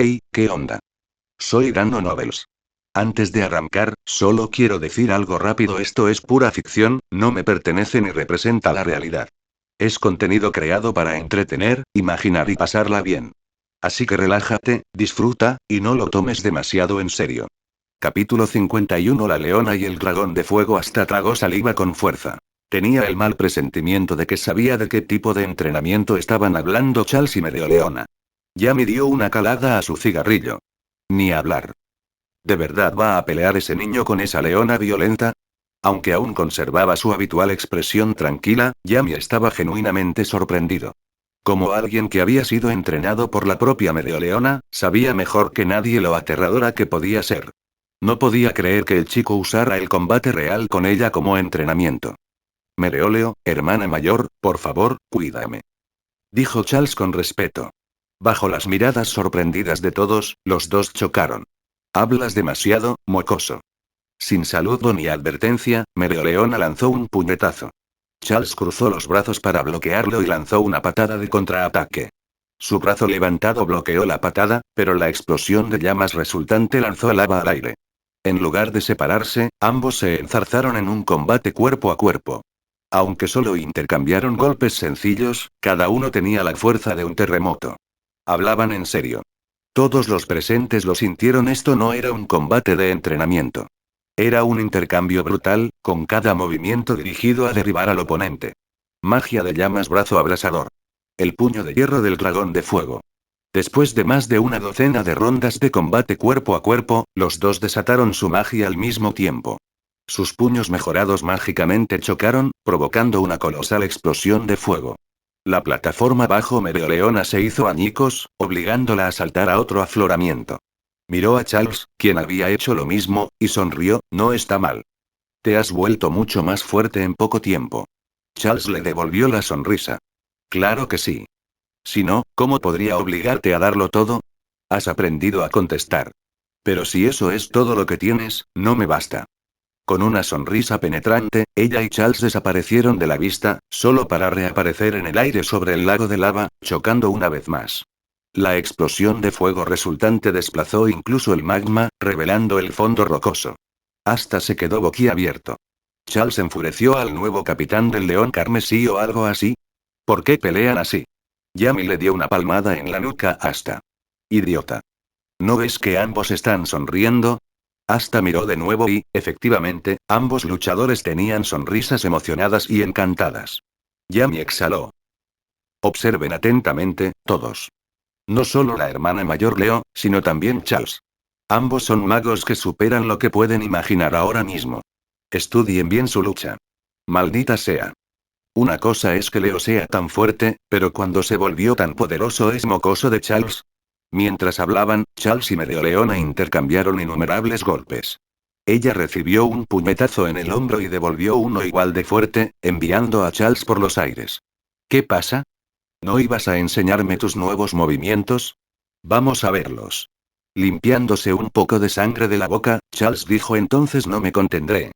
Hey, ¿qué onda? Soy Dano Nobles. Antes de arrancar, solo quiero decir algo rápido: esto es pura ficción, no me pertenece ni representa la realidad. Es contenido creado para entretener, imaginar y pasarla bien. Así que relájate, disfruta, y no lo tomes demasiado en serio. Capítulo 51. La leona y el dragón de fuego. Hasta tragó saliva con fuerza. Tenía el mal presentimiento de que sabía de qué tipo de entrenamiento estaban hablando Charles y Mereoleona. Ya me dio una calada a su cigarrillo. Ni hablar. ¿De verdad va a pelear ese niño con esa leona violenta? Aunque aún conservaba su habitual expresión tranquila, Yami estaba genuinamente sorprendido. Como alguien que había sido entrenado por la propia Mereoleona, sabía mejor que nadie lo aterradora que podía ser. No podía creer que el chico usara el combate real con ella como entrenamiento. Mereoleo, hermana mayor, por favor, cuídame. Dijo Charles con respeto. Bajo las miradas sorprendidas de todos, los dos chocaron. Hablas demasiado, mocoso. Sin saludo ni advertencia, Mereoleona lanzó un puñetazo. Charles cruzó los brazos para bloquearlo y lanzó una patada de contraataque. Su brazo levantado bloqueó la patada, pero la explosión de llamas resultante lanzó lava al aire. En lugar de separarse, ambos se enzarzaron en un combate cuerpo a cuerpo. Aunque solo intercambiaron golpes sencillos, cada uno tenía la fuerza de un terremoto. Hablaban en serio. Todos los presentes lo sintieron: esto no era un combate de entrenamiento. Era un intercambio brutal, con cada movimiento dirigido a derribar al oponente. Magia de llamas, brazo abrasador. El puño de hierro del dragón de fuego. Después de más de una docena de rondas de combate cuerpo a cuerpo, los dos desataron su magia al mismo tiempo. Sus puños mejorados mágicamente chocaron, provocando una colosal explosión de fuego. La plataforma bajo Mereoleona se hizo añicos, obligándola a saltar a otro afloramiento. Miró a Charles, quien había hecho lo mismo, y sonrió: no está mal. Te has vuelto mucho más fuerte en poco tiempo. Charles le devolvió la sonrisa. Claro que sí. Si no, ¿cómo podría obligarte a darlo todo? Has aprendido a contestar. Pero si eso es todo lo que tienes, no me basta. Con una sonrisa penetrante, ella y Charles desaparecieron de la vista, solo para reaparecer en el aire sobre el lago de lava, chocando una vez más. La explosión de fuego resultante desplazó incluso el magma, revelando el fondo rocoso. Hasta se quedó boquiabierto. Charles enfureció al nuevo capitán del León Carmesí o algo así. ¿Por qué pelean así? Yami le dio una palmada en la nuca. Hasta. Idiota. ¿No ves que ambos están sonriendo? Hasta miró de nuevo y, efectivamente, ambos luchadores tenían sonrisas emocionadas y encantadas. Yami exhaló. Observen atentamente, todos. No solo la hermana mayor Leo, sino también Charles. Ambos son magos que superan lo que pueden imaginar ahora mismo. Estudien bien su lucha. Maldita sea. Una cosa es que Leo sea tan fuerte, pero cuando se volvió tan poderoso es mocoso de Charles. Mientras hablaban, Charles y Mereoleona intercambiaron innumerables golpes. Ella recibió un puñetazo en el hombro y devolvió uno igual de fuerte, enviando a Charles por los aires. ¿Qué pasa? ¿No ibas a enseñarme tus nuevos movimientos? Vamos a verlos. Limpiándose un poco de sangre de la boca, Charles dijo: entonces no me contendré.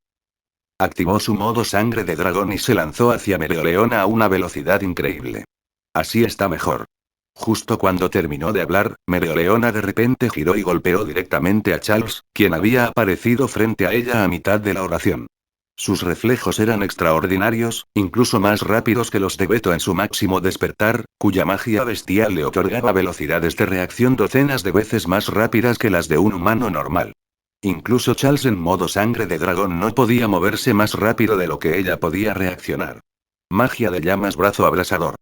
Activó su modo sangre de dragón y se lanzó hacia Mereoleona a una velocidad increíble. Así está mejor. Justo cuando terminó de hablar, Mereoleona de repente giró y golpeó directamente a Charles, quien había aparecido frente a ella a mitad de la oración. Sus reflejos eran extraordinarios, incluso más rápidos que los de Beto en su máximo despertar, cuya magia bestial le otorgaba velocidades de reacción docenas de veces más rápidas que las de un humano normal. Incluso Charles en modo sangre de dragón no podía moverse más rápido de lo que ella podía reaccionar. Magia de llamas, brazo abrasador.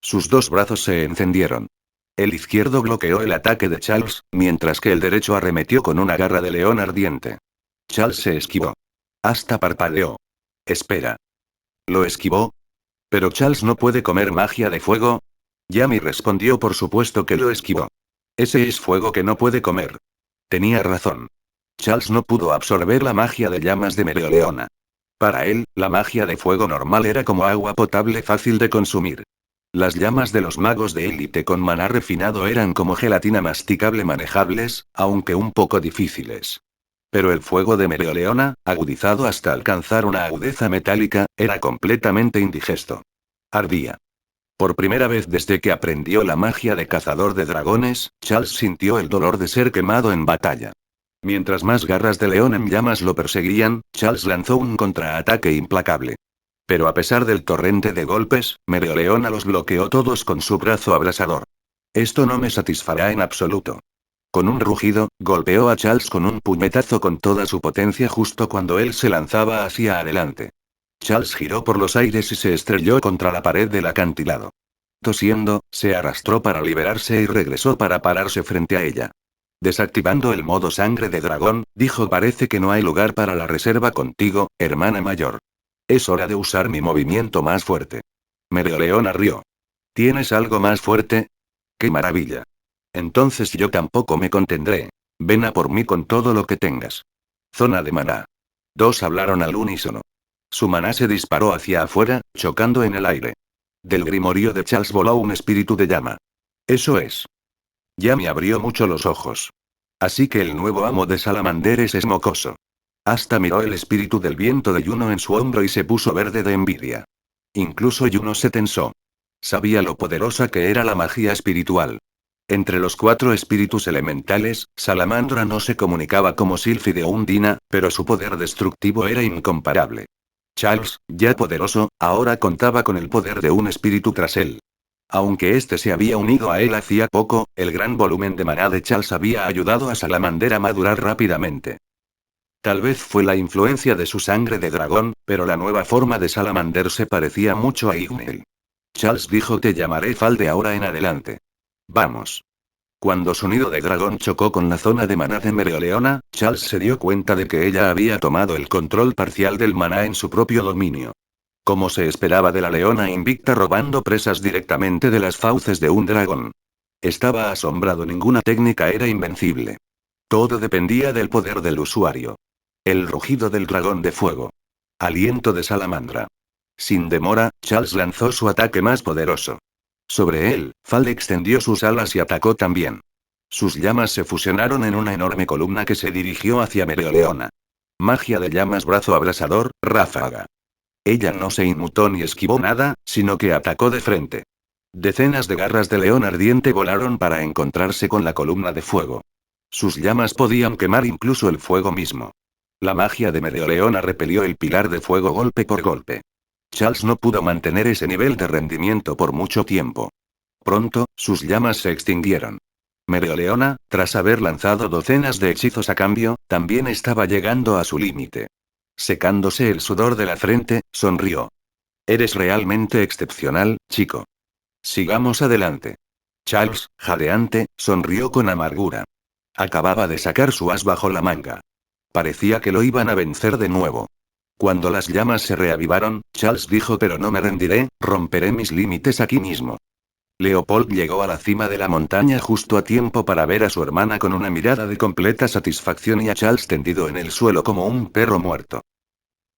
Sus dos brazos se encendieron. El izquierdo bloqueó el ataque de Charles, mientras que el derecho arremetió con una garra de león ardiente. Charles se esquivó. Hasta parpadeó. Espera. ¿Lo esquivó? ¿Pero Charles no puede comer magia de fuego? Yami respondió: por supuesto que lo esquivó. Ese es fuego que no puede comer. Tenía razón. Charles no pudo absorber la magia de llamas de Mereoleona. Para él, la magia de fuego normal era como agua potable fácil de consumir. Las llamas de los magos de élite con maná refinado eran como gelatina masticable, manejables, aunque un poco difíciles. Pero el fuego de Mereoleona, agudizado hasta alcanzar una agudeza metálica, era completamente indigesto. Ardía. Por primera vez desde que aprendió la magia de cazador de dragones, Charles sintió el dolor de ser quemado en batalla. Mientras más garras de león en llamas lo perseguían, Charles lanzó un contraataque implacable. Pero a pesar del torrente de golpes, Mereoleona los bloqueó todos con su brazo abrasador. Esto no me satisfará en absoluto. Con un rugido, golpeó a Charles con un puñetazo con toda su potencia justo cuando él se lanzaba hacia adelante. Charles giró por los aires y se estrelló contra la pared del acantilado. Tosiendo, se arrastró para liberarse y regresó para pararse frente a ella. Desactivando el modo sangre de dragón, dijo: parece que no hay lugar para la reserva contigo, hermana mayor. Es hora de usar mi movimiento más fuerte. Mereoleona rió. ¿Tienes algo más fuerte? ¡Qué maravilla! Entonces yo tampoco me contendré. Ven a por mí con todo lo que tengas. Zona de maná. Dos hablaron al unísono. Su maná se disparó hacia afuera, chocando en el aire. Del grimorio de Charles voló un espíritu de llama. Eso es. Yami abrió mucho los ojos. Así que el nuevo amo de Salamanderes es mocoso. Hasta miró el espíritu del viento de Yuno en su hombro y se puso verde de envidia. Incluso Yuno se tensó. Sabía lo poderosa que era la magia espiritual. Entre los 4 espíritus elementales, Salamandra no se comunicaba como Sílfide o Undina, pero su poder destructivo era incomparable. Charles, ya poderoso, ahora contaba con el poder de un espíritu tras él. Aunque este se había unido a él hacía poco, el gran volumen de maná de Charles había ayudado a Salamander a madurar rápidamente. Tal vez fue la influencia de su sangre de dragón, pero la nueva forma de Salamander se parecía mucho a Ignel. Charles dijo: te llamaré Fal de ahora en adelante. Vamos. Cuando su nido de dragón chocó con la zona de maná de Mereoleona, Charles se dio cuenta de que ella había tomado el control parcial del maná en su propio dominio. Como se esperaba de la leona invicta robando presas directamente de las fauces de un dragón. Estaba asombrado, ninguna técnica era invencible. Todo dependía del poder del usuario. El rugido del dragón de fuego. Aliento de salamandra. Sin demora, Charles lanzó su ataque más poderoso. Sobre él, Fal extendió sus alas y atacó también. Sus llamas se fusionaron en una enorme columna que se dirigió hacia Mereoleona. Magia de llamas, brazo abrasador, ráfaga. Ella no se inmutó ni esquivó nada, sino que atacó de frente. Decenas de garras de león ardiente volaron para encontrarse con la columna de fuego. Sus llamas podían quemar incluso el fuego mismo. La magia de Mereoleona repelió el pilar de fuego golpe por golpe. Charles no pudo mantener ese nivel de rendimiento por mucho tiempo. Pronto, sus llamas se extinguieron. Mereoleona, tras haber lanzado docenas de hechizos a cambio, también estaba llegando a su límite. Secándose el sudor de la frente, sonrió. Eres realmente excepcional, chico. Sigamos adelante. Charles, jadeante, sonrió con amargura. Acababa de sacar su as bajo la manga. Parecía que lo iban a vencer de nuevo. Cuando las llamas se reavivaron, Charles dijo: pero no me rendiré, romperé mis límites aquí mismo. Leopold llegó a la cima de la montaña justo a tiempo para ver a su hermana con una mirada de completa satisfacción y a Charles tendido en el suelo como un perro muerto.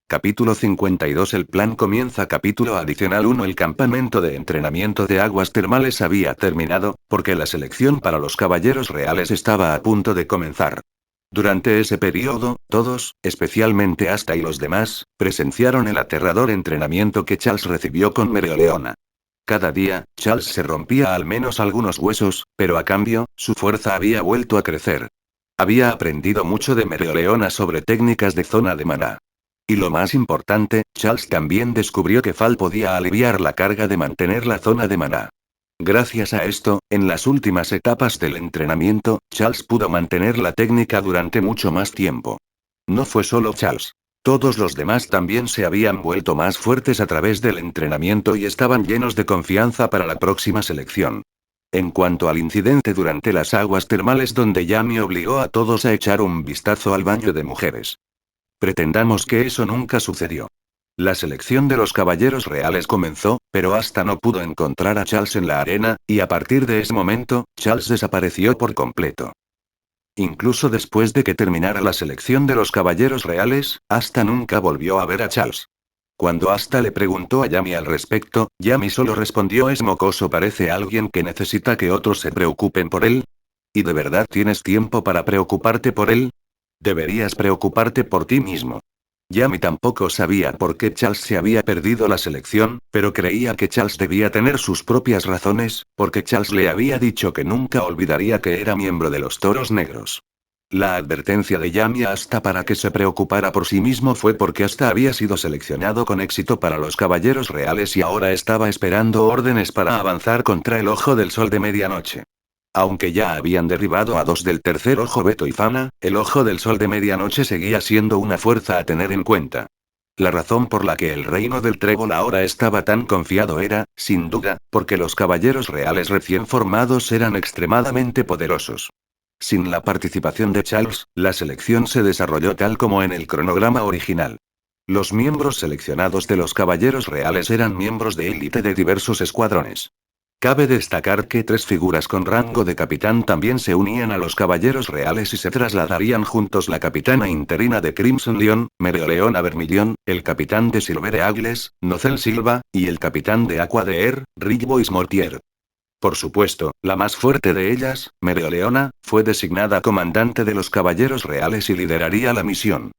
Capítulo 52. El plan comienza. Capítulo adicional 1. El campamento de entrenamiento de aguas termales había terminado, porque la selección para los caballeros reales estaba a punto de comenzar. Durante ese periodo, todos, especialmente Asta y los demás, presenciaron el aterrador entrenamiento que Charles recibió con Mereoleona. Cada día, Charles se rompía al menos algunos huesos, pero a cambio, su fuerza había vuelto a crecer. Había aprendido mucho de Mereoleona sobre técnicas de zona de maná. Y lo más importante, Charles también descubrió que Fal podía aliviar la carga de mantener la zona de maná. Gracias a esto, en las últimas etapas del entrenamiento, Charles pudo mantener la técnica durante mucho más tiempo. No fue solo Charles. Todos los demás también se habían vuelto más fuertes a través del entrenamiento y estaban llenos de confianza para la próxima selección. En cuanto al incidente durante las aguas termales donde Yami obligó a todos a echar un vistazo al baño de mujeres. Pretendamos que eso nunca sucedió. La selección de los caballeros reales comenzó, pero Asta no pudo encontrar a Charles en la arena, y a partir de ese momento, Charles desapareció por completo. Incluso después de que terminara la selección de los caballeros reales, Asta nunca volvió a ver a Charles. Cuando Asta le preguntó a Yami al respecto, Yami solo respondió: es mocoso, parece alguien que necesita que otros se preocupen por él. ¿Y de verdad tienes tiempo para preocuparte por él? Deberías preocuparte por ti mismo. Yami tampoco sabía por qué Charles se había perdido la selección, pero creía que Charles debía tener sus propias razones, porque Charles le había dicho que nunca olvidaría que era miembro de los Toros Negros. La advertencia de Yami a Asta para que se preocupara por sí mismo fue porque Asta había sido seleccionado con éxito para los Caballeros Reales y ahora estaba esperando órdenes para avanzar contra el Ojo del Sol de Medianoche. Aunque ya habían derribado a dos del tercer ojo Beto y Fana, el Ojo del Sol de Medianoche seguía siendo una fuerza a tener en cuenta. La razón por la que el reino del Trébol ahora estaba tan confiado era, sin duda, porque los caballeros reales recién formados eran extremadamente poderosos. Sin la participación de Charles, la selección se desarrolló tal como en el cronograma original. Los miembros seleccionados de los caballeros reales eran miembros de élite de diversos escuadrones. Cabe destacar que 3 figuras con rango de capitán también se unían a los caballeros reales y se trasladarían juntos: la capitana interina de Crimson Lion, Mereoleona Vermillón, el capitán de Silver Eagles, Nocel Silva, y el capitán de Aqua de Air, Rickbois Mortier. Por supuesto, la más fuerte de ellas, Mereoleona, fue designada comandante de los caballeros reales y lideraría la misión.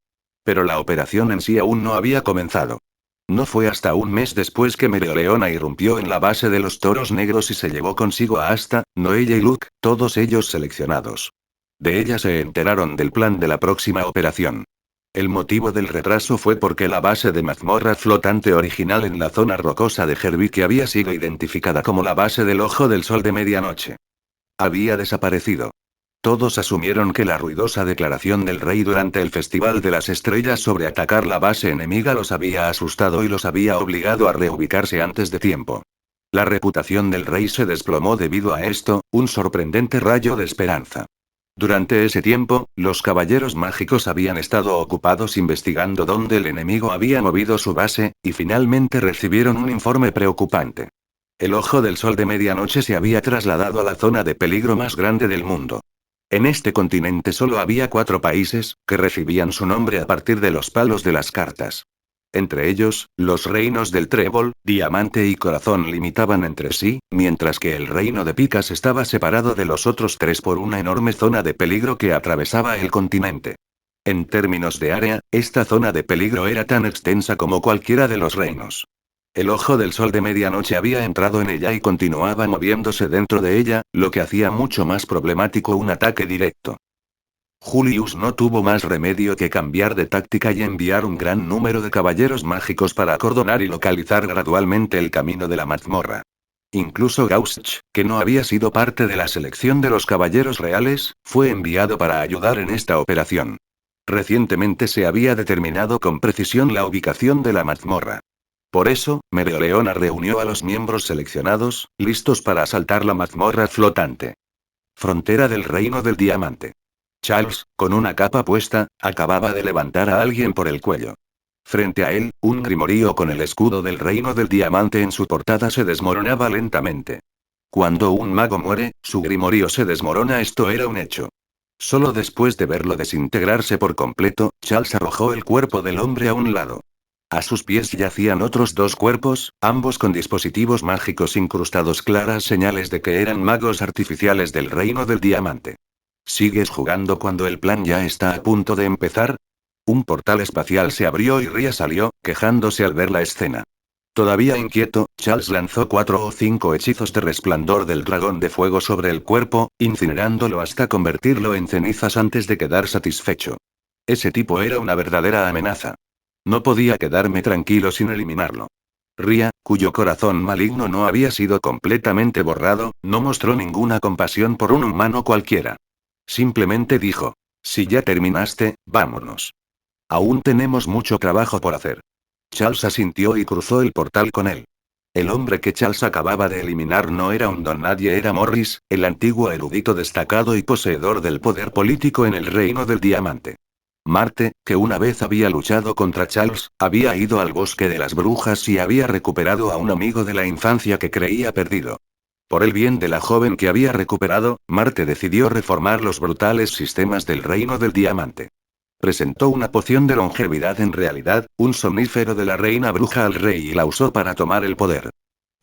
Pero la operación en sí aún no había comenzado. No fue hasta un mes después que Mereoleona irrumpió en la base de los Toros Negros y se llevó consigo a Asta, Noelle y Luke, todos ellos seleccionados. De ella se enteraron del plan de la próxima operación. El motivo del retraso fue porque la base de mazmorra flotante original en la zona rocosa de Herbique había sido identificada como la base del Ojo del Sol de Medianoche. Había desaparecido. Todos asumieron que la ruidosa declaración del rey durante el Festival de las Estrellas sobre atacar la base enemiga los había asustado y los había obligado a reubicarse antes de tiempo. La reputación del rey se desplomó debido a esto, un sorprendente rayo de esperanza. Durante ese tiempo, los caballeros mágicos habían estado ocupados investigando dónde el enemigo había movido su base, y finalmente recibieron un informe preocupante. El Ojo del Sol de Medianoche se había trasladado a la zona de peligro más grande del mundo. En este continente solo había 4 países, que recibían su nombre a partir de los palos de las cartas. Entre ellos, los reinos del Trébol, Diamante y Corazón limitaban entre sí, mientras que el reino de Picas estaba separado de los otros 3 por una enorme zona de peligro que atravesaba el continente. En términos de área, esta zona de peligro era tan extensa como cualquiera de los reinos. El Ojo del Sol de Medianoche había entrado en ella y continuaba moviéndose dentro de ella, lo que hacía mucho más problemático un ataque directo. Julius no tuvo más remedio que cambiar de táctica y enviar un gran número de caballeros mágicos para acordonar y localizar gradualmente el camino de la mazmorra. Incluso Gausch, que no había sido parte de la selección de los caballeros reales, fue enviado para ayudar en esta operación. Recientemente se había determinado con precisión la ubicación de la mazmorra. Por eso, Mereoleona reunió a los miembros seleccionados, listos para asaltar la mazmorra flotante. Frontera del Reino del Diamante. Charles, con una capa puesta, acababa de levantar a alguien por el cuello. Frente a él, un grimorío con el escudo del Reino del Diamante en su portada se desmoronaba lentamente. Cuando un mago muere, su grimorío se desmorona, esto era un hecho. Solo después de verlo desintegrarse por completo, Charles arrojó el cuerpo del hombre a un lado. A sus pies yacían otros 2 cuerpos, ambos con dispositivos mágicos incrustados, claras señales de que eran magos artificiales del Reino del Diamante. ¿Sigues jugando cuando el plan ya está a punto de empezar? Un portal espacial se abrió y Ria salió, quejándose al ver la escena. Todavía inquieto, Charles lanzó 4 o 5 hechizos de resplandor del dragón de fuego sobre el cuerpo, incinerándolo hasta convertirlo en cenizas antes de quedar satisfecho. Ese tipo era una verdadera amenaza. No podía quedarme tranquilo sin eliminarlo. Ria, cuyo corazón maligno no había sido completamente borrado, no mostró ninguna compasión por un humano cualquiera. Simplemente dijo: si ya terminaste, vámonos. Aún tenemos mucho trabajo por hacer. Charles asintió y cruzó el portal con él. El hombre que Charles acababa de eliminar no era un don nadie, era Morris, el antiguo erudito destacado y poseedor del poder político en el Reino del Diamante. Marte, que una vez había luchado contra Charles, había ido al bosque de las brujas y había recuperado a un amigo de la infancia que creía perdido. Por el bien de la joven que había recuperado, Marte decidió reformar los brutales sistemas del Reino del Diamante. Presentó una poción de longevidad, en realidad, un somnífero de la reina bruja al rey, y la usó para tomar el poder.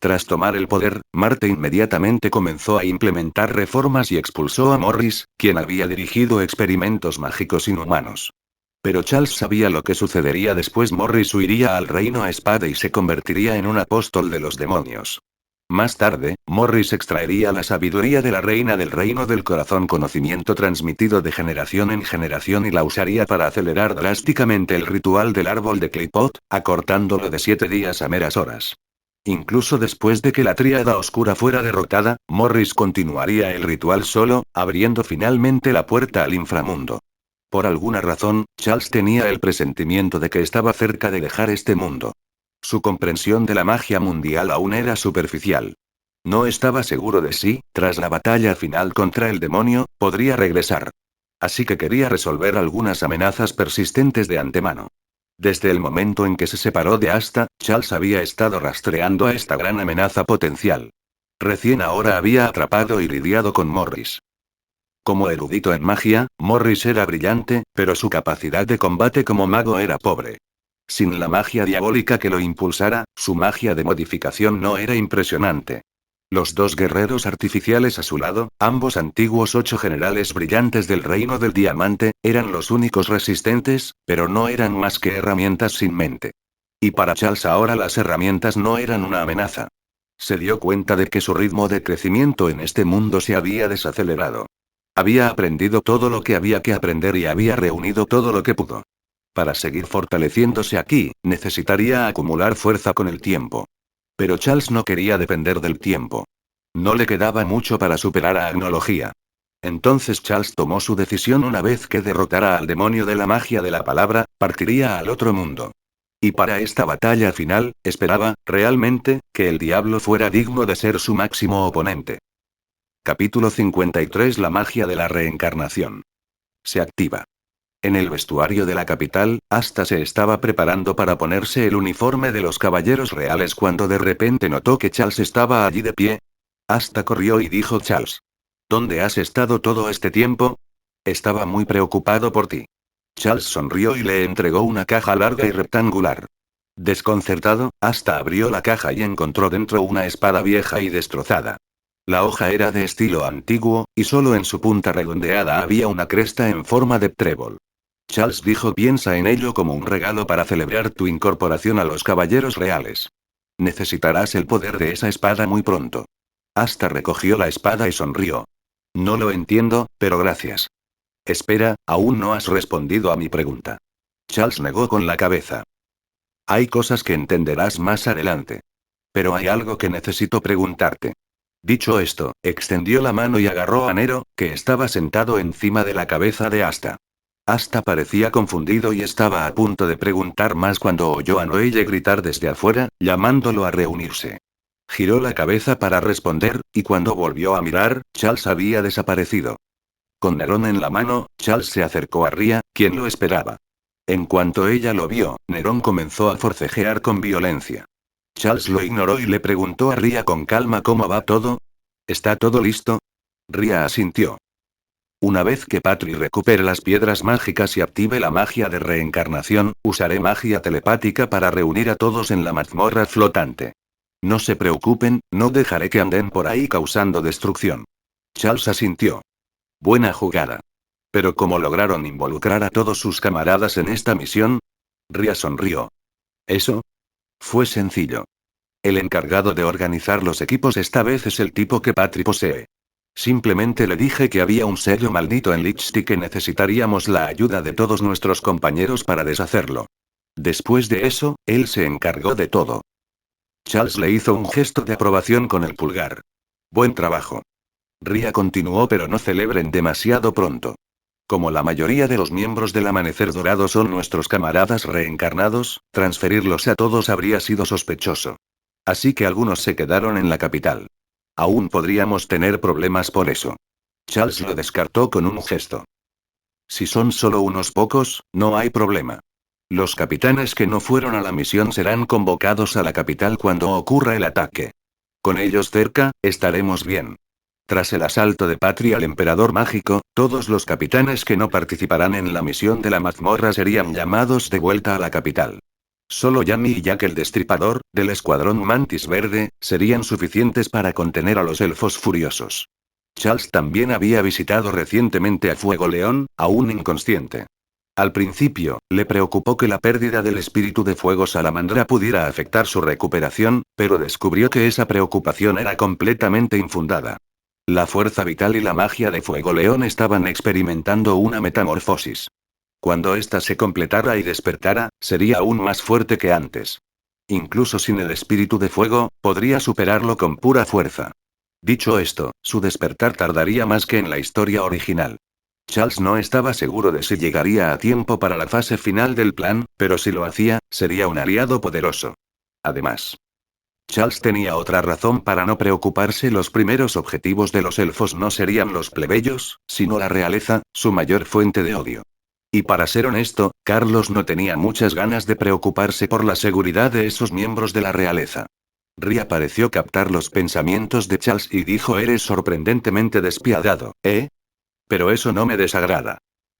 Tras tomar el poder, Marte inmediatamente comenzó a implementar reformas y expulsó a Morris, quien había dirigido experimentos mágicos inhumanos. Pero Charles sabía lo que sucedería después. Morris huiría al reino a espada y se convertiría en un apóstol de los demonios. Más tarde, Morris extraería la sabiduría de la reina del reino del corazón, conocimiento transmitido de generación en generación, y la usaría para acelerar drásticamente el ritual del árbol de Clipot, acortándolo de 7 días a meras horas. Incluso después de que la tríada oscura fuera derrotada, Morris continuaría el ritual solo, abriendo finalmente la puerta al inframundo. Por alguna razón, Charles tenía el presentimiento de que estaba cerca de dejar este mundo. Su comprensión de la magia mundial aún era superficial. No estaba seguro de si, tras la batalla final contra el demonio, podría regresar. Así que quería resolver algunas amenazas persistentes de antemano. Desde el momento en que se separó de Asta, Charles había estado rastreando a esta gran amenaza potencial. Recién ahora había atrapado y lidiado con Morris. Como erudito en magia, Morris era brillante, pero su capacidad de combate como mago era pobre. Sin la magia diabólica que lo impulsara, su magia de modificación no era impresionante. Los dos guerreros artificiales a su lado, ambos antiguos 8 generales brillantes del reino del diamante, eran los únicos resistentes, pero no eran más que herramientas sin mente. Y para Charles ahora las herramientas no eran una amenaza. Se dio cuenta de que su ritmo de crecimiento en este mundo se había desacelerado. Había aprendido todo lo que había que aprender y había reunido todo lo que pudo. Para seguir fortaleciéndose aquí, necesitaría acumular fuerza con el tiempo. Pero Charles no quería depender del tiempo. No le quedaba mucho para superar a Agnología. Entonces Charles tomó su decisión: una vez que derrotara al demonio de la magia de la palabra, partiría al otro mundo. Y para esta batalla final, esperaba, realmente, que el diablo fuera digno de ser su máximo oponente. Capítulo 53. La magia de la reencarnación. Se activa. En el vestuario de la capital, Asta se estaba preparando para ponerse el uniforme de los caballeros reales cuando de repente notó que Charles estaba allí de pie. Asta corrió y dijo: Charles, ¿dónde has estado todo este tiempo? Estaba muy preocupado por ti. Charles sonrió y le entregó una caja larga y rectangular. Desconcertado, Asta abrió la caja y encontró dentro una espada vieja y destrozada. La hoja era de estilo antiguo, y solo en su punta redondeada había una cresta en forma de trébol. Charles dijo: piensa en ello como un regalo para celebrar tu incorporación a los caballeros reales. Necesitarás el poder de esa espada muy pronto. Asta recogió la espada y sonrió. No lo entiendo, pero gracias. Espera, aún no has respondido a mi pregunta. Charles negó con la cabeza. Hay cosas que entenderás más adelante. Pero hay algo que necesito preguntarte. Dicho esto, extendió la mano y agarró a Nero, que estaba sentado encima de la cabeza de Asta. Asta parecía confundido y estaba a punto de preguntar más cuando oyó a Noelle gritar desde afuera, llamándolo a reunirse. Giró la cabeza para responder, y cuando volvió a mirar, Charles había desaparecido. Con Nerón en la mano, Charles se acercó a Ria, quien lo esperaba. En cuanto ella lo vio, Nerón comenzó a forcejear con violencia. Charles lo ignoró y le preguntó a Ria con calma: ¿cómo va todo? ¿Está todo listo? Ria asintió. Una vez que Patri recupere las piedras mágicas y active la magia de reencarnación, usaré magia telepática para reunir a todos en la mazmorra flotante. No se preocupen, no dejaré que anden por ahí causando destrucción. Charles asintió. Buena jugada. Pero ¿cómo lograron involucrar a todos sus camaradas en esta misión? Ria sonrió. ¿Eso? Fue sencillo. El encargado de organizar los equipos esta vez es el tipo que Patri posee. Simplemente le dije que había un sello maldito en Licht y que necesitaríamos la ayuda de todos nuestros compañeros para deshacerlo. Después de eso, él se encargó de todo. Charles le hizo un gesto de aprobación con el pulgar. Buen trabajo. Ria continuó: pero no celebren demasiado pronto. Como la mayoría de los miembros del Amanecer Dorado son nuestros camaradas reencarnados, transferirlos a todos habría sido sospechoso. Así que algunos se quedaron en la capital. Aún podríamos tener problemas por eso. Charles lo descartó con un gesto. Si son solo unos pocos, no hay problema. Los capitanes que no fueron a la misión serán convocados a la capital cuando ocurra el ataque. Con ellos cerca, estaremos bien. Tras el asalto de Patri al emperador mágico, todos los capitanes que no participarán en la misión de la mazmorra serían llamados de vuelta a la capital. Solo Yami y Jack el Destripador, del escuadrón Mantis Verde, serían suficientes para contener a los elfos furiosos. Charles también había visitado recientemente a Fuego León, aún inconsciente. Al principio, le preocupó que la pérdida del espíritu de fuego salamandra pudiera afectar su recuperación, pero descubrió que esa preocupación era completamente infundada. La fuerza vital y la magia de Fuego León estaban experimentando una metamorfosis. Cuando ésta se completara y despertara, sería aún más fuerte que antes. Incluso sin el espíritu de fuego, podría superarlo con pura fuerza. Dicho esto, su despertar tardaría más que en la historia original. Charles no estaba seguro de si llegaría a tiempo para la fase final del plan, pero si lo hacía, sería un aliado poderoso. Además, Charles tenía otra razón para no preocuparse. Los primeros objetivos de los elfos no serían los plebeyos, sino la realeza, su mayor fuente de odio. Y para ser honesto, Carlos no tenía muchas ganas de preocuparse por la seguridad de esos miembros de la realeza. Ria pareció captar los pensamientos de Charles y dijo: eres sorprendentemente despiadado, ¿eh? Pero eso no me desagrada.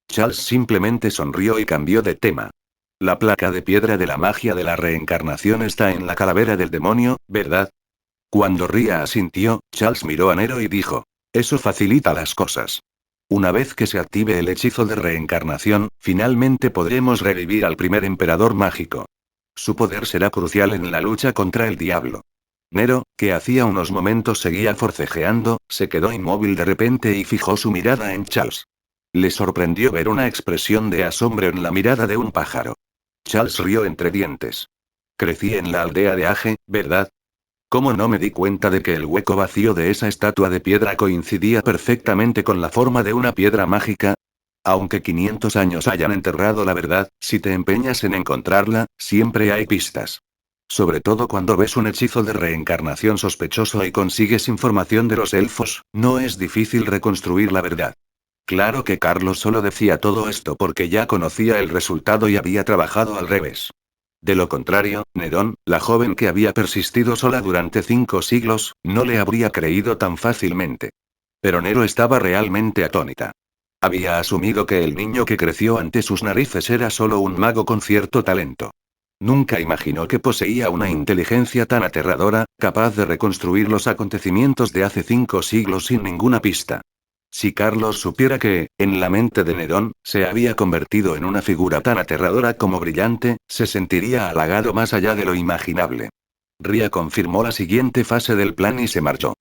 Charles simplemente sonrió y cambió de tema. La placa de piedra de la magia de la reencarnación está en la calavera del demonio, ¿verdad? Cuando Ria asintió, Charles miró a Nero y dijo: eso facilita las cosas. Una vez que se active el hechizo de reencarnación, finalmente podremos revivir al primer emperador mágico. Su poder será crucial en la lucha contra el diablo. Nero, que hacía unos momentos seguía forcejeando, se quedó inmóvil de repente y fijó su mirada en Charles. Le sorprendió ver una expresión de asombro en la mirada de un pájaro. Charles rió entre dientes. Crecí en la aldea de Age, ¿verdad? ¿Cómo no me di cuenta de que el hueco vacío de esa estatua de piedra coincidía perfectamente con la forma de una piedra mágica? Aunque 500 años hayan enterrado la verdad, si te empeñas en encontrarla, siempre hay pistas. Sobre todo cuando ves un hechizo de reencarnación sospechoso y consigues información de los elfos, no es difícil reconstruir la verdad. Claro que Carlos solo decía todo esto porque ya conocía el resultado y había trabajado al revés. De lo contrario, Nerón, la joven que había persistido sola durante 5 siglos, no le habría creído tan fácilmente. Pero Nero estaba realmente atónita. Había asumido que el niño que creció ante sus narices era solo un mago con cierto talento. Nunca imaginó que poseía una inteligencia tan aterradora, capaz de reconstruir los acontecimientos de hace 5 siglos sin ninguna pista. Si Carlos supiera que, en la mente de Nerón, se había convertido en una figura tan aterradora como brillante, se sentiría halagado más allá de lo imaginable. Ria confirmó la siguiente fase del plan y se marchó.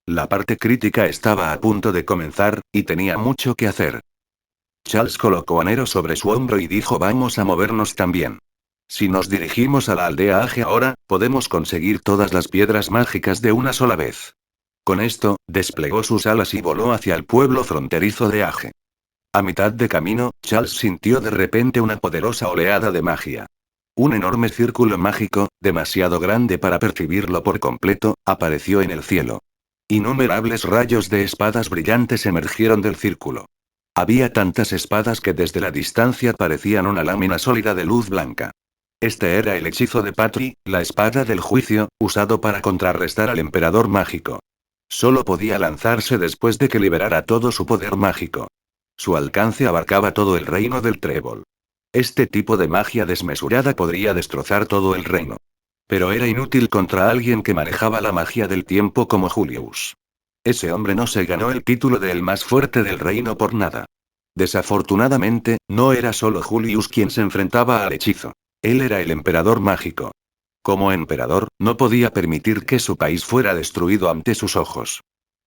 La parte crítica estaba a punto de comenzar, y tenía mucho que hacer. Charles colocó a Nero sobre su hombro y dijo: vamos a movernos también. Si nos dirigimos a la aldea Age ahora, podemos conseguir todas las piedras mágicas de una sola vez. Con esto, desplegó sus alas y voló hacia el pueblo fronterizo de Age. A mitad de camino, Charles sintió de repente una poderosa oleada de magia. Un enorme círculo mágico, demasiado grande para percibirlo por completo, apareció en el cielo. Innumerables rayos de espadas brillantes emergieron del círculo. Había tantas espadas que desde la distancia parecían una lámina sólida de luz blanca. Este era el hechizo de Patri, la espada del juicio, usado para contrarrestar al emperador mágico. Solo podía lanzarse después de que liberara todo su poder mágico. Su alcance abarcaba todo el reino del trébol. Este tipo de magia desmesurada podría destrozar todo el reino. Pero era inútil contra alguien que manejaba la magia del tiempo como Julius. Ese hombre no se ganó el título de el más fuerte del reino por nada. Desafortunadamente, no era solo Julius quien se enfrentaba al hechizo. Él era el emperador mágico. Como emperador, no podía permitir que su país fuera destruido ante sus ojos.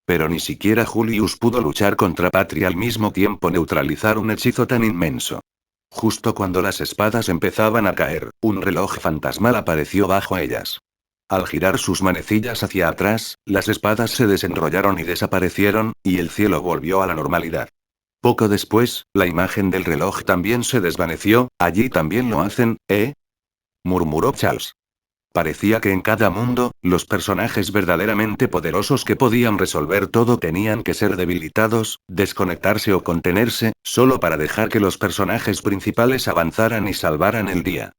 Pero ni siquiera Julius pudo luchar contra Patri y al mismo tiempo neutralizar un hechizo tan inmenso. Justo cuando las espadas empezaban a caer, un reloj fantasmal apareció bajo ellas. Al girar sus manecillas hacia atrás, las espadas se desenrollaron y desaparecieron, y el cielo volvió a la normalidad. Poco después, la imagen del reloj también se desvaneció. Allí también lo hacen, ¿eh? Murmuró Charles. Parecía que en cada mundo, los personajes verdaderamente poderosos que podían resolver todo tenían que ser debilitados, desconectarse o contenerse, solo para dejar que los personajes principales avanzaran y salvaran el día.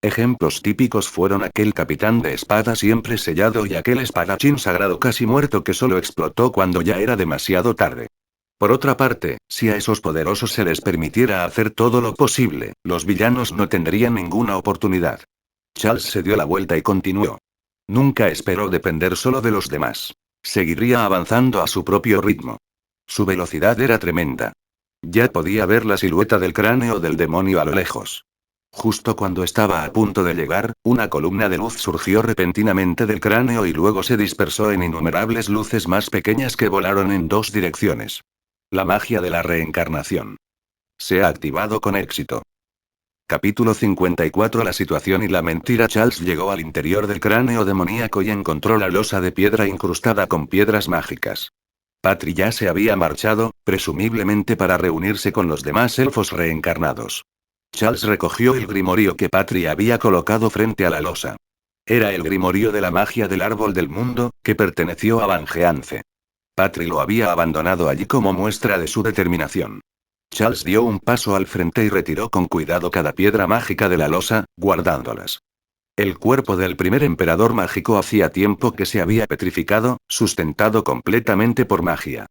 Ejemplos típicos fueron aquel capitán de espada siempre sellado y aquel espadachín sagrado casi muerto que solo explotó cuando ya era demasiado tarde. Por otra parte, si a esos poderosos se les permitiera hacer todo lo posible, los villanos no tendrían ninguna oportunidad. Charles se dio la vuelta y continuó. Nunca esperó depender solo de los demás. Seguiría avanzando a su propio ritmo. Su velocidad era tremenda. Ya podía ver la silueta del cráneo del demonio a lo lejos. Justo cuando estaba a punto de llegar, una columna de luz surgió repentinamente del cráneo y luego se dispersó en innumerables luces más pequeñas que volaron en dos direcciones. La magia de la reencarnación. Se ha activado con éxito. Capítulo 54. La situación y la mentira. Charles llegó al interior del cráneo demoníaco y encontró la losa de piedra incrustada con piedras mágicas. Patri ya se había marchado, presumiblemente para reunirse con los demás elfos reencarnados. Charles recogió el grimorio que Patri había colocado frente a la losa. Era el grimorio de la magia del árbol del mundo, que perteneció a Van Geance. Patri lo había abandonado allí como muestra de su determinación. Charles dio un paso al frente y retiró con cuidado cada piedra mágica de la losa, guardándolas. El cuerpo del primer emperador mágico hacía tiempo que se había petrificado, sustentado completamente por magia.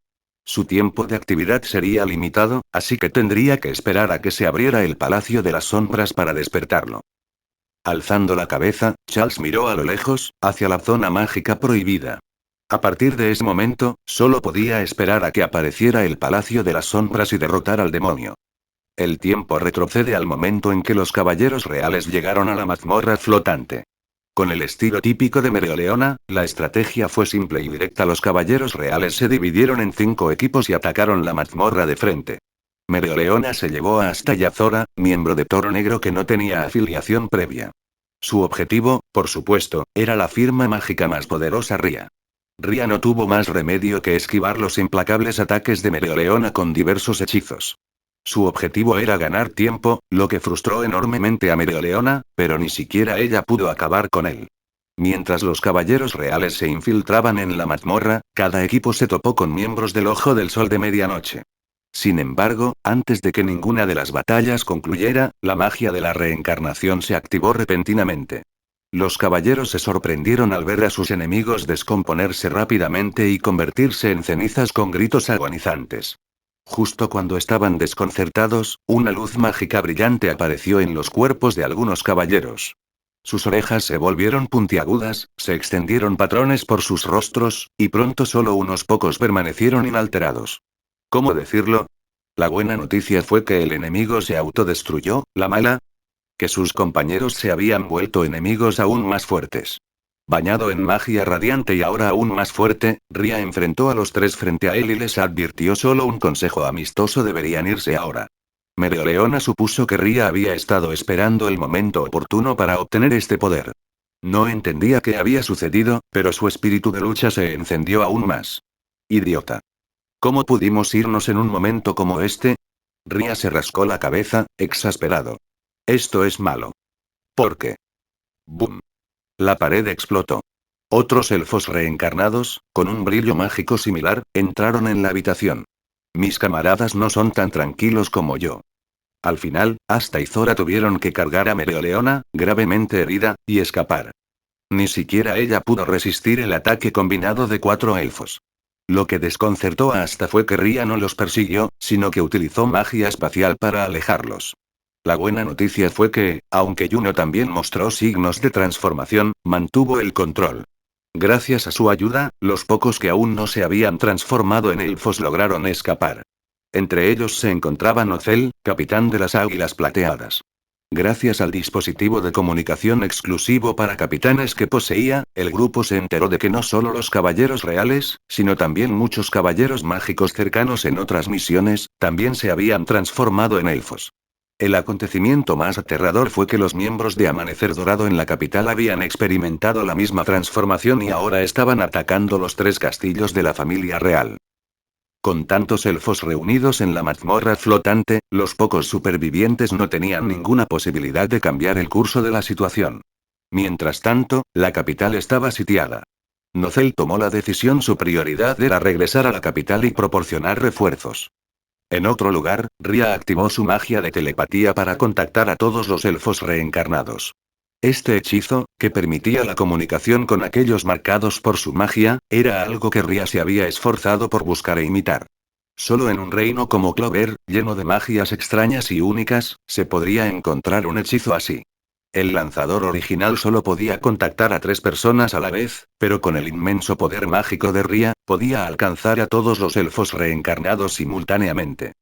Su tiempo de actividad sería limitado, así que tendría que esperar a que se abriera el Palacio de las Sombras para despertarlo. Alzando la cabeza, Charles miró a lo lejos, hacia la zona mágica prohibida. A partir de ese momento, solo podía esperar a que apareciera el Palacio de las Sombras y derrotar al demonio. El tiempo retrocede al momento en que los caballeros reales llegaron a la mazmorra flotante. Con el estilo típico de Mereoleona, la estrategia fue simple y directa. Los caballeros reales se dividieron en 5 equipos y atacaron la mazmorra de frente. Mereoleona se llevó a Astayazora, miembro de Toro Negro que no tenía afiliación previa. Su objetivo, por supuesto, era la firma mágica más poderosa Ria. Ria no tuvo más remedio que esquivar los implacables ataques de Mereoleona con diversos hechizos. Su objetivo era ganar tiempo, lo que frustró enormemente a Mereoleona, pero ni siquiera ella pudo acabar con él. Mientras los caballeros reales se infiltraban en la mazmorra, cada equipo se topó con miembros del Ojo del Sol de Medianoche. Sin embargo, antes de que ninguna de las batallas concluyera, la magia de la reencarnación se activó repentinamente. Los caballeros se sorprendieron al ver a sus enemigos descomponerse rápidamente y convertirse en cenizas con gritos agonizantes. Justo cuando estaban desconcertados, una luz mágica brillante apareció en los cuerpos de algunos caballeros. Sus orejas se volvieron puntiagudas, se extendieron patrones por sus rostros, y pronto solo unos pocos permanecieron inalterados. ¿Cómo decirlo? La buena noticia fue que el enemigo se autodestruyó, la mala, que sus compañeros se habían vuelto enemigos aún más fuertes. Bañado en magia radiante y ahora aún más fuerte, Ria enfrentó a los 3 frente a él y les advirtió: solo un consejo amistoso, deberían irse ahora. Mereoleona supuso que Ria había estado esperando el momento oportuno para obtener este poder. No entendía qué había sucedido, pero su espíritu de lucha se encendió aún más. Idiota. ¿Cómo pudimos irnos en un momento como este? Ria se rascó la cabeza, exasperado. Esto es malo. ¿Por qué? ¡Bum! La pared explotó. Otros elfos reencarnados, con un brillo mágico similar, entraron en la habitación. Mis camaradas no son tan tranquilos como yo. Al final, Asta y Zora tuvieron que cargar a Mereoleona, gravemente herida, y escapar. Ni siquiera ella pudo resistir el ataque combinado de 4 elfos. Lo que desconcertó a Asta fue que Ria no los persiguió, sino que utilizó magia espacial para alejarlos. La buena noticia fue que, aunque Yuno también mostró signos de transformación, mantuvo el control. Gracias a su ayuda, los pocos que aún no se habían transformado en elfos lograron escapar. Entre ellos se encontraba Nocel, capitán de las Águilas Plateadas. Gracias al dispositivo de comunicación exclusivo para capitanes que poseía, el grupo se enteró de que no solo los caballeros reales, sino también muchos caballeros mágicos cercanos en otras misiones, también se habían transformado en elfos. El acontecimiento más aterrador fue que los miembros de Amanecer Dorado en la capital habían experimentado la misma transformación y ahora estaban atacando los 3 castillos de la familia real. Con tantos elfos reunidos en la mazmorra flotante, los pocos supervivientes no tenían ninguna posibilidad de cambiar el curso de la situación. Mientras tanto, la capital estaba sitiada. Nocel tomó la decisión: su prioridad era regresar a la capital y proporcionar refuerzos. En otro lugar, Ria activó su magia de telepatía para contactar a todos los elfos reencarnados. Este hechizo, que permitía la comunicación con aquellos marcados por su magia, era algo que Ria se había esforzado por buscar e imitar. Solo en un reino como Clover, lleno de magias extrañas y únicas, se podría encontrar un hechizo así. El lanzador original solo podía contactar a 3 personas a la vez, pero con el inmenso poder mágico de Ria, podía alcanzar a todos los elfos reencarnados simultáneamente.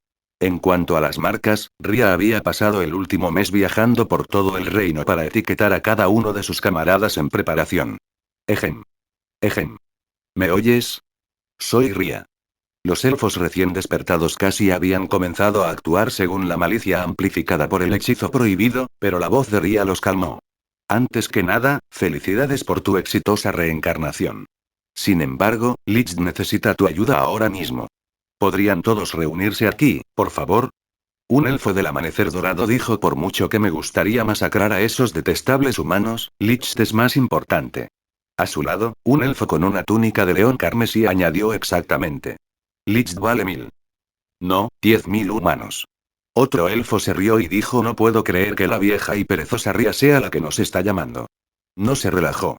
En cuanto a las marcas, Ria había pasado el último mes viajando por todo el reino para etiquetar a cada uno de sus camaradas en preparación. Ejem. Ejem. ¿Me oyes? Soy Ria. Los elfos recién despertados casi habían comenzado a actuar según la malicia amplificada por el hechizo prohibido, pero la voz de Ria los calmó. Antes que nada, felicidades por tu exitosa reencarnación. Sin embargo, Lich necesita tu ayuda ahora mismo. ¿Podrían todos reunirse aquí, por favor? Un elfo del amanecer dorado dijo: por mucho que me gustaría masacrar a esos detestables humanos, Lich es más importante. A su lado, un elfo con una túnica de león carmesí añadió exactamente: Lich vale 1000. No, 10.000 humanos. Otro elfo se rió y dijo: no puedo creer que la vieja y perezosa Ria sea la que nos está llamando. No se relajó.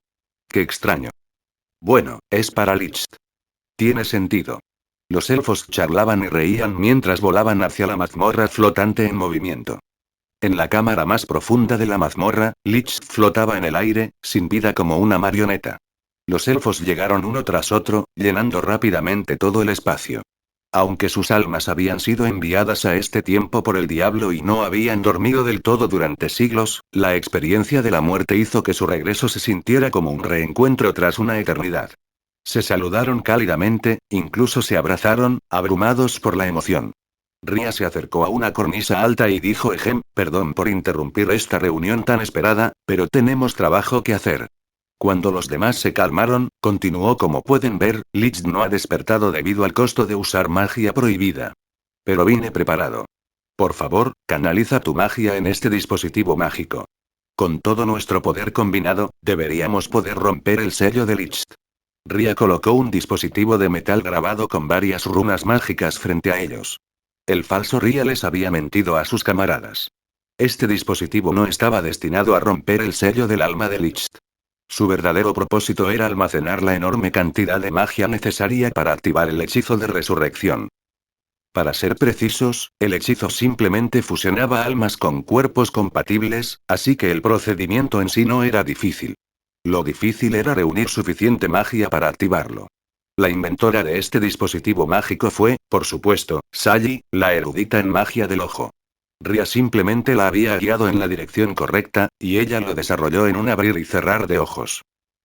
Qué extraño. Bueno, es para Lich. Tiene sentido. Los elfos charlaban y reían mientras volaban hacia la mazmorra flotante en movimiento. En la cámara más profunda de la mazmorra, Lich flotaba en el aire, sin vida como una marioneta. Los elfos llegaron uno tras otro, llenando rápidamente todo el espacio. Aunque sus almas habían sido enviadas a este tiempo por el diablo y no habían dormido del todo durante siglos, la experiencia de la muerte hizo que su regreso se sintiera como un reencuentro tras una eternidad. Se saludaron cálidamente, incluso se abrazaron, abrumados por la emoción. Ria se acercó a una cornisa alta y dijo: Ejem, perdón por interrumpir esta reunión tan esperada, pero tenemos trabajo que hacer. Cuando los demás se calmaron, continuó: como pueden ver, Lich no ha despertado debido al costo de usar magia prohibida. Pero vine preparado. Por favor, canaliza tu magia en este dispositivo mágico. Con todo nuestro poder combinado, deberíamos poder romper el sello de Lich. Ria colocó un dispositivo de metal grabado con varias runas mágicas frente a ellos. El falso Ria les había mentido a sus camaradas. Este dispositivo no estaba destinado a romper el sello del alma de Lich. Su verdadero propósito era almacenar la enorme cantidad de magia necesaria para activar el hechizo de resurrección. Para ser precisos, el hechizo simplemente fusionaba almas con cuerpos compatibles, así que el procedimiento en sí no era difícil. Lo difícil era reunir suficiente magia para activarlo. La inventora de este dispositivo mágico fue, por supuesto, Sally, la erudita en magia del ojo. Ria simplemente la había guiado en la dirección correcta, y ella lo desarrolló en un abrir y cerrar de ojos.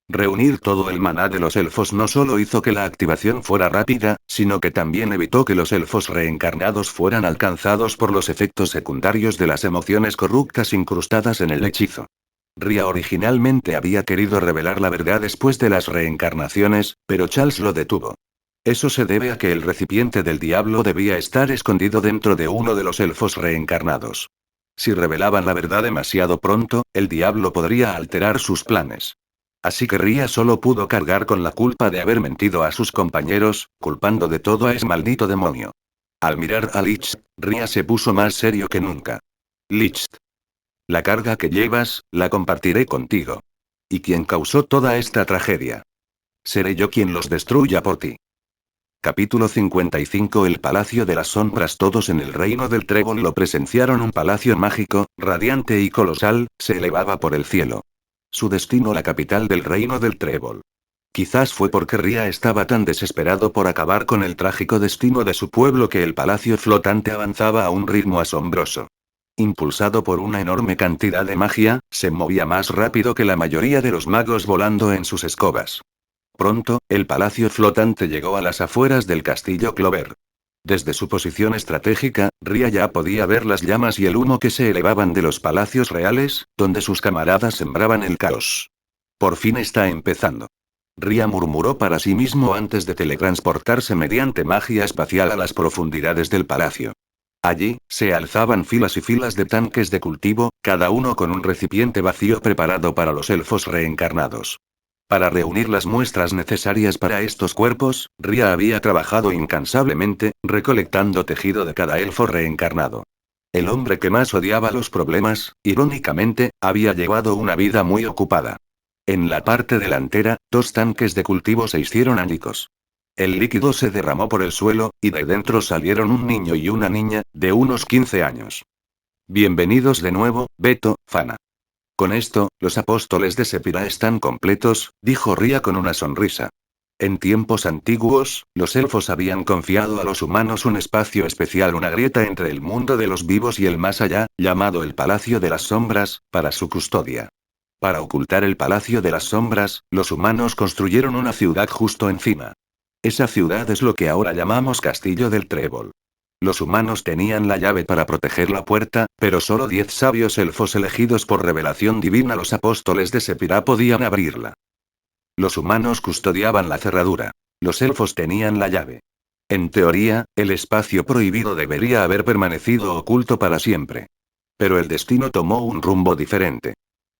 Reunir todo el maná de los elfos no solo hizo que la activación fuera rápida, sino que también evitó que los elfos reencarnados fueran alcanzados por los efectos secundarios de las emociones corruptas incrustadas en el hechizo. Ria originalmente había querido revelar la verdad después de las reencarnaciones, pero Charles lo detuvo. Eso se debe a que el recipiente del diablo debía estar escondido dentro de uno de los elfos reencarnados. Si revelaban la verdad demasiado pronto, el diablo podría alterar sus planes. Así que Ria solo pudo cargar con la culpa de haber mentido a sus compañeros, culpando de todo a ese maldito demonio. Al mirar a Lich, Ria se puso más serio que nunca. Lich. La carga que llevas, la compartiré contigo. ¿Y quién causó toda esta tragedia? Seré yo quien los destruya por ti. Capítulo 55. El Palacio de las Sombras. Todos en el reino del Trébol lo presenciaron. Un palacio mágico, radiante y colosal, se elevaba por el cielo. Su destino: la capital del reino del Trébol. Quizás fue porque Ria estaba tan desesperado por acabar con el trágico destino de su pueblo que el palacio flotante avanzaba a un ritmo asombroso. Impulsado por una enorme cantidad de magia, se movía más rápido que la mayoría de los magos volando en sus escobas. Pronto, el palacio flotante llegó a las afueras del castillo Clover. Desde su posición estratégica, Ria ya podía ver las llamas y el humo que se elevaban de los palacios reales, donde sus camaradas sembraban el caos. Por fin está empezando. Ria murmuró para sí mismo antes de teletransportarse mediante magia espacial a las profundidades del palacio. Allí, se alzaban filas y filas de tanques de cultivo, cada uno con un recipiente vacío preparado para los elfos reencarnados. Para reunir las muestras necesarias para estos cuerpos, Ria había trabajado incansablemente, recolectando tejido de cada elfo reencarnado. El hombre que más odiaba los problemas, irónicamente, había llevado una vida muy ocupada. En la parte delantera, 2 tanques de cultivo se hicieron añicos. El líquido se derramó por el suelo, y de dentro salieron un niño y una niña, de unos 15 años. Bienvenidos de nuevo, Beto, Fana. Con esto, los apóstoles de Sepira están completos, dijo Ria con una sonrisa. En tiempos antiguos, los elfos habían confiado a los humanos un espacio especial, una grieta entre el mundo de los vivos y el más allá, llamado el Palacio de las Sombras, para su custodia. Para ocultar el Palacio de las Sombras, los humanos construyeron una ciudad justo encima. Esa ciudad es lo que ahora llamamos Castillo del Trébol. Los humanos tenían la llave para proteger la puerta, pero solo 10 sabios elfos elegidos por revelación divina, los apóstoles de Sepirá, podían abrirla. Los humanos custodiaban la cerradura. Los elfos tenían la llave. En teoría, el espacio prohibido debería haber permanecido oculto para siempre. Pero el destino tomó un rumbo diferente.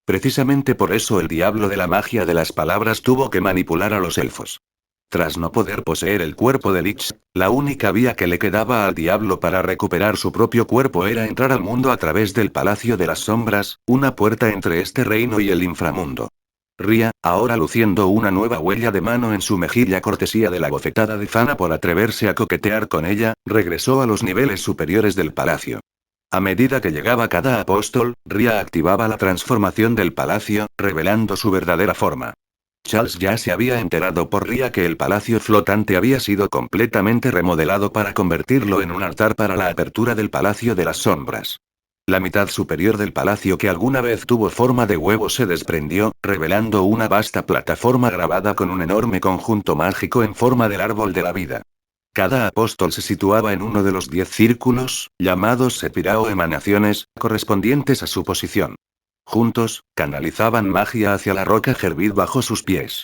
Precisamente por eso el diablo de la magia de las palabras tuvo que manipular a los elfos. Tras no poder poseer el cuerpo de Lich, la única vía que le quedaba al diablo para recuperar su propio cuerpo era entrar al mundo a través del Palacio de las Sombras, una puerta entre este reino y el inframundo. Ria, ahora luciendo una nueva huella de mano en su mejilla cortesía de la bofetada de Zana por atreverse a coquetear con ella, regresó a los niveles superiores del palacio. A medida que llegaba cada apóstol, Ria activaba la transformación del palacio, revelando su verdadera forma. Charles ya se había enterado por Ria que el palacio flotante había sido completamente remodelado para convertirlo en un altar para la apertura del Palacio de las Sombras. La mitad superior del palacio, que alguna vez tuvo forma de huevo, se desprendió, revelando una vasta plataforma grabada con un enorme conjunto mágico en forma del árbol de la vida. Cada apóstol se situaba en uno de los 10 círculos, llamados Sepirá o emanaciones, correspondientes a su posición. Juntos, canalizaban magia hacia la roca Gerbid bajo sus pies.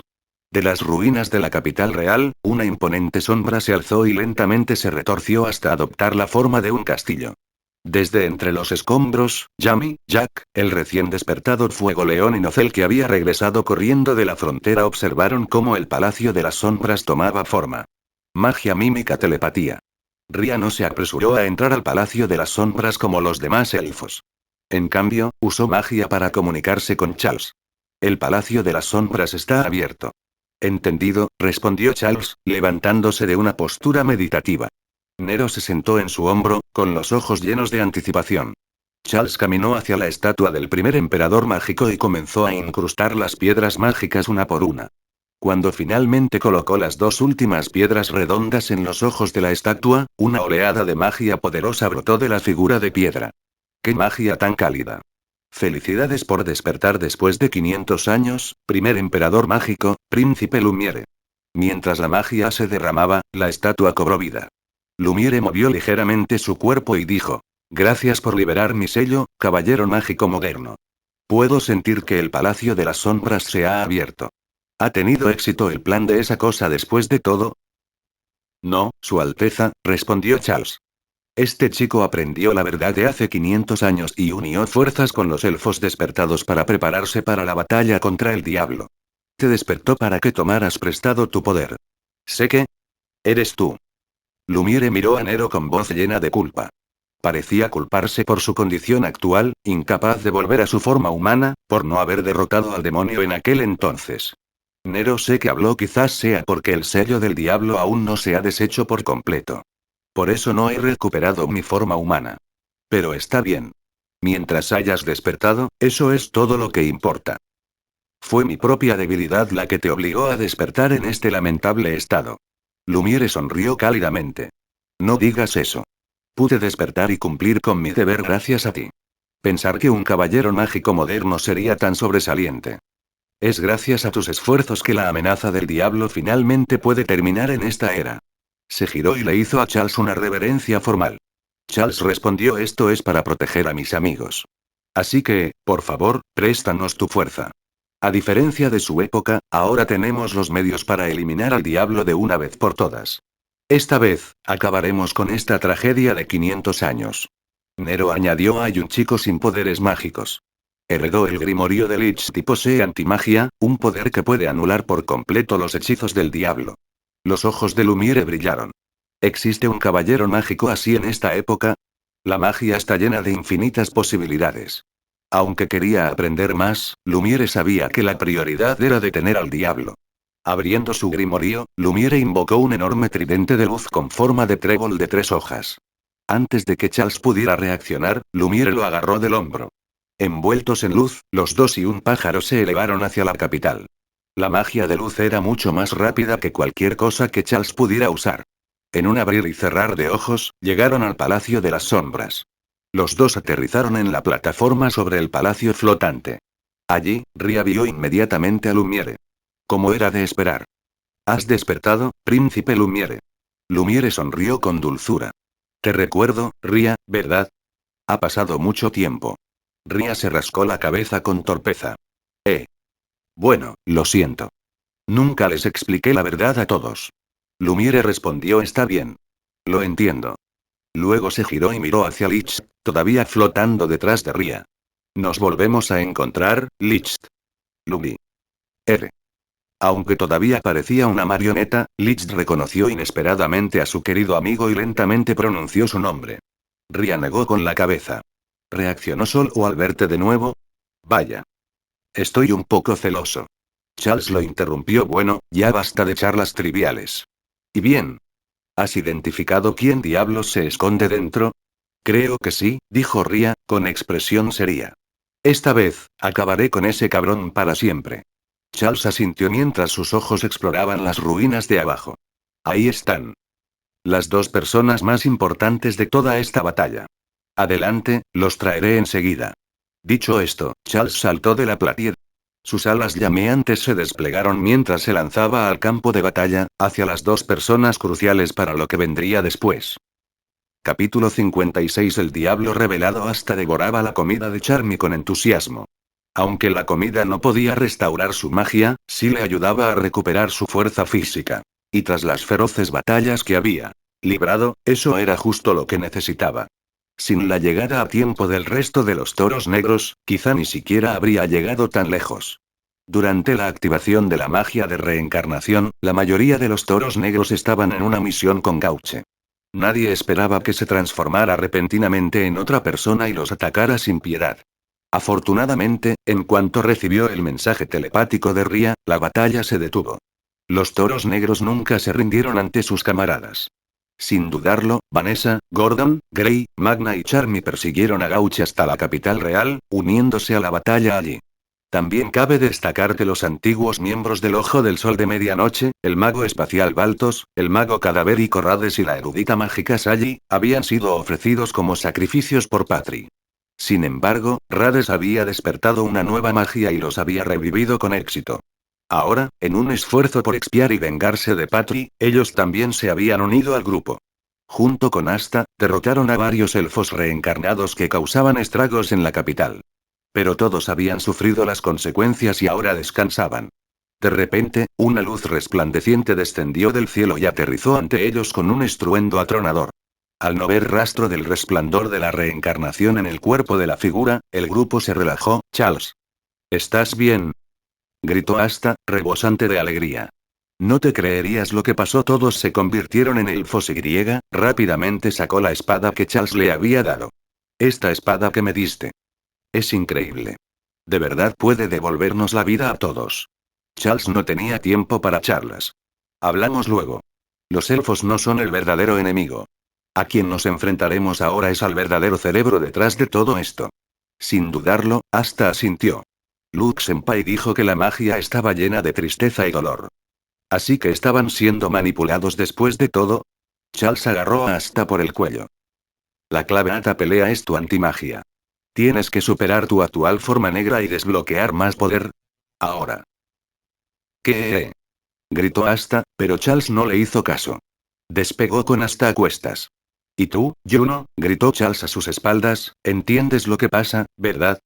De las ruinas de la capital real, una imponente sombra se alzó y lentamente se retorció hasta adoptar la forma de un castillo. Desde entre los escombros, Yami, Jack, el recién despertado Fuego León y Nocel, que había regresado corriendo de la frontera, observaron cómo el Palacio de las Sombras tomaba forma. Magia, mímica, telepatía. Ria no se apresuró a entrar al Palacio de las Sombras como los demás elfos. En cambio, usó magia para comunicarse con Charles. El Palacio de las Sombras está abierto. Entendido, respondió Charles, levantándose de una postura meditativa. Nero se sentó en su hombro, con los ojos llenos de anticipación. Charles caminó hacia la estatua del primer emperador mágico y comenzó a incrustar las piedras mágicas una por una. Cuando finalmente colocó las 2 últimas piedras redondas en los ojos de la estatua, una oleada de magia poderosa brotó de la figura de piedra. ¡Qué magia tan cálida! Felicidades por despertar después de 500 años, primer emperador mágico, príncipe Lumiere. Mientras la magia se derramaba, la estatua cobró vida. Lumiere movió ligeramente su cuerpo y dijo: gracias por liberar mi sello, caballero mágico moderno. Puedo sentir que el Palacio de las Sombras se ha abierto. ¿Ha tenido éxito el plan de esa cosa después de todo? No, Su Alteza, respondió Charles. Este chico aprendió la verdad de hace 500 años y unió fuerzas con los elfos despertados para prepararse para la batalla contra el diablo. Te despertó para que tomaras prestado tu poder. Sé que eres tú. Lumiere miró a Nero con voz llena de culpa. Parecía culparse por su condición actual, incapaz de volver a su forma humana, por no haber derrotado al demonio en aquel entonces. Nero sé que habló, quizás sea porque el sello del diablo aún no se ha deshecho por completo. Por eso no he recuperado mi forma humana. Pero está bien. Mientras hayas despertado, eso es todo lo que importa. Fue mi propia debilidad la que te obligó a despertar en este lamentable estado. Lumiere sonrió cálidamente. No digas eso. Pude despertar y cumplir con mi deber gracias a ti. Pensar que un caballero mágico moderno sería tan sobresaliente. Es gracias a tus esfuerzos que la amenaza del diablo finalmente puede terminar en esta era. Se giró y le hizo a Charles una reverencia formal. Charles respondió: esto es para proteger a mis amigos. Así que, por favor, préstanos tu fuerza. A diferencia de su época, ahora tenemos los medios para eliminar al diablo de una vez por todas. Esta vez, acabaremos con esta tragedia de 500 años. Nero añadió: hay un chico sin poderes mágicos. Heredó el grimorio de Lich y posee antimagia, un poder que puede anular por completo los hechizos del diablo. Los ojos de Lumiere brillaron. ¿Existe un caballero mágico así en esta época? La magia está llena de infinitas posibilidades. Aunque quería aprender más, Lumiere sabía que la prioridad era detener al diablo. Abriendo su grimorio, Lumiere invocó un enorme tridente de luz con forma de trébol de 3 hojas. Antes de que Charles pudiera reaccionar, Lumiere lo agarró del hombro. Envueltos en luz, los dos y un pájaro se elevaron hacia la capital. La magia de luz era mucho más rápida que cualquier cosa que Charles pudiera usar. En un abrir y cerrar de ojos, llegaron al Palacio de las Sombras. Los dos aterrizaron en la plataforma sobre el palacio flotante. Allí, Ria vio inmediatamente a Lumiere. Como era de esperar. ¿Has despertado, príncipe Lumiere? Lumiere sonrió con dulzura. Te recuerdo, Ria, ¿verdad? Ha pasado mucho tiempo. Ria se rascó la cabeza con torpeza. Bueno, lo siento. Nunca les expliqué la verdad a todos. Lumiere respondió: está bien. Lo entiendo. Luego se giró y miró hacia Lich, todavía flotando detrás de Ria. Nos volvemos a encontrar, Lich. Lumi. R. Aunque todavía parecía una marioneta, Lich reconoció inesperadamente a su querido amigo y lentamente pronunció su nombre. Ria negó con la cabeza. ¿Reaccionó solo al verte de nuevo? Vaya. Estoy un poco celoso. Charles lo interrumpió. Bueno, ya basta de charlas triviales. ¿Y bien? ¿Has identificado quién diablos se esconde dentro? Creo que sí, dijo Ria, con expresión seria. Esta vez, acabaré con ese cabrón para siempre. Charles asintió mientras sus ojos exploraban las ruinas de abajo. Ahí están. Las dos personas más importantes de toda esta batalla. Adelante, los traeré enseguida. Dicho esto, Charles saltó de la platier. Sus alas llameantes se desplegaron mientras se lanzaba al campo de batalla, hacia las dos personas cruciales para lo que vendría después. Capítulo 56. El diablo revelado. Hasta devoraba la comida de Charmy con entusiasmo. Aunque la comida no podía restaurar su magia, sí le ayudaba a recuperar su fuerza física. Y tras las feroces batallas que había librado, eso era justo lo que necesitaba. Sin la llegada a tiempo del resto de los toros negros, quizá ni siquiera habría llegado tan lejos. Durante la activación de la magia de reencarnación, la mayoría de los toros negros estaban en una misión con Gauche. Nadie esperaba que se transformara repentinamente en otra persona y los atacara sin piedad. Afortunadamente, en cuanto recibió el mensaje telepático de Ria, la batalla se detuvo. Los toros negros nunca se rindieron ante sus camaradas. Sin dudarlo, Vanessa, Gordon, Grey, Magna y Charmy persiguieron a Gauche hasta la capital real, uniéndose a la batalla allí. También cabe destacar que los antiguos miembros del Ojo del Sol de Medianoche, el mago espacial Baltos, el mago cadavérico Rades y la erudita mágica Sally, habían sido ofrecidos como sacrificios por Patri. Sin embargo, Rades había despertado una nueva magia y los había revivido con éxito. Ahora, en un esfuerzo por expiar y vengarse de Patri, ellos también se habían unido al grupo. Junto con Asta, derrotaron a varios elfos reencarnados que causaban estragos en la capital. Pero todos habían sufrido las consecuencias y ahora descansaban. De repente, una luz resplandeciente descendió del cielo y aterrizó ante ellos con un estruendo atronador. Al no ver rastro del resplandor de la reencarnación en el cuerpo de la figura, el grupo se relajó. Charles. ¿Estás bien? Gritó Asta, rebosante de alegría. No te creerías lo que pasó. Todos se convirtieron en elfos y rápidamente sacó la espada que Charles le había dado. Esta espada que me diste. Es increíble. De verdad puede devolvernos la vida a todos. Charles no tenía tiempo para charlas. Hablamos luego. Los elfos no son el verdadero enemigo. A quien nos enfrentaremos ahora es al verdadero cerebro detrás de todo esto. Sin dudarlo, Asta asintió. Luke Senpai dijo que la magia estaba llena de tristeza y dolor. Así que estaban siendo manipulados después de todo. Charles agarró a Asta por el cuello. La clave a esta pelea es tu antimagia. Tienes que superar tu actual forma negra y desbloquear más poder. Ahora. ¿Qué? Gritó Asta, pero Charles no le hizo caso. Despegó con Asta a cuestas. ¿Y tú, Juno? Gritó Charles a sus espaldas. ¿Entiendes lo que pasa, verdad?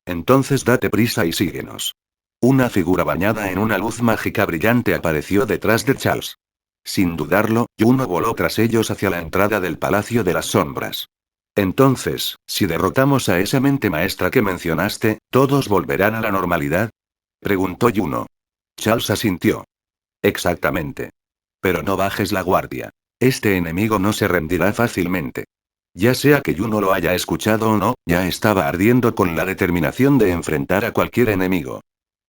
Entonces date prisa y síguenos. Una figura bañada en una luz mágica brillante apareció detrás de Charles. Sin dudarlo, Juno voló tras ellos hacia la entrada del Palacio de las Sombras. Entonces, si derrotamos a esa mente maestra que mencionaste, ¿todos volverán a la normalidad? Preguntó Juno. Charles asintió. Exactamente. Pero no bajes la guardia. Este enemigo no se rendirá fácilmente. Ya sea que Juno lo haya escuchado o no, ya estaba ardiendo con la determinación de enfrentar a cualquier enemigo.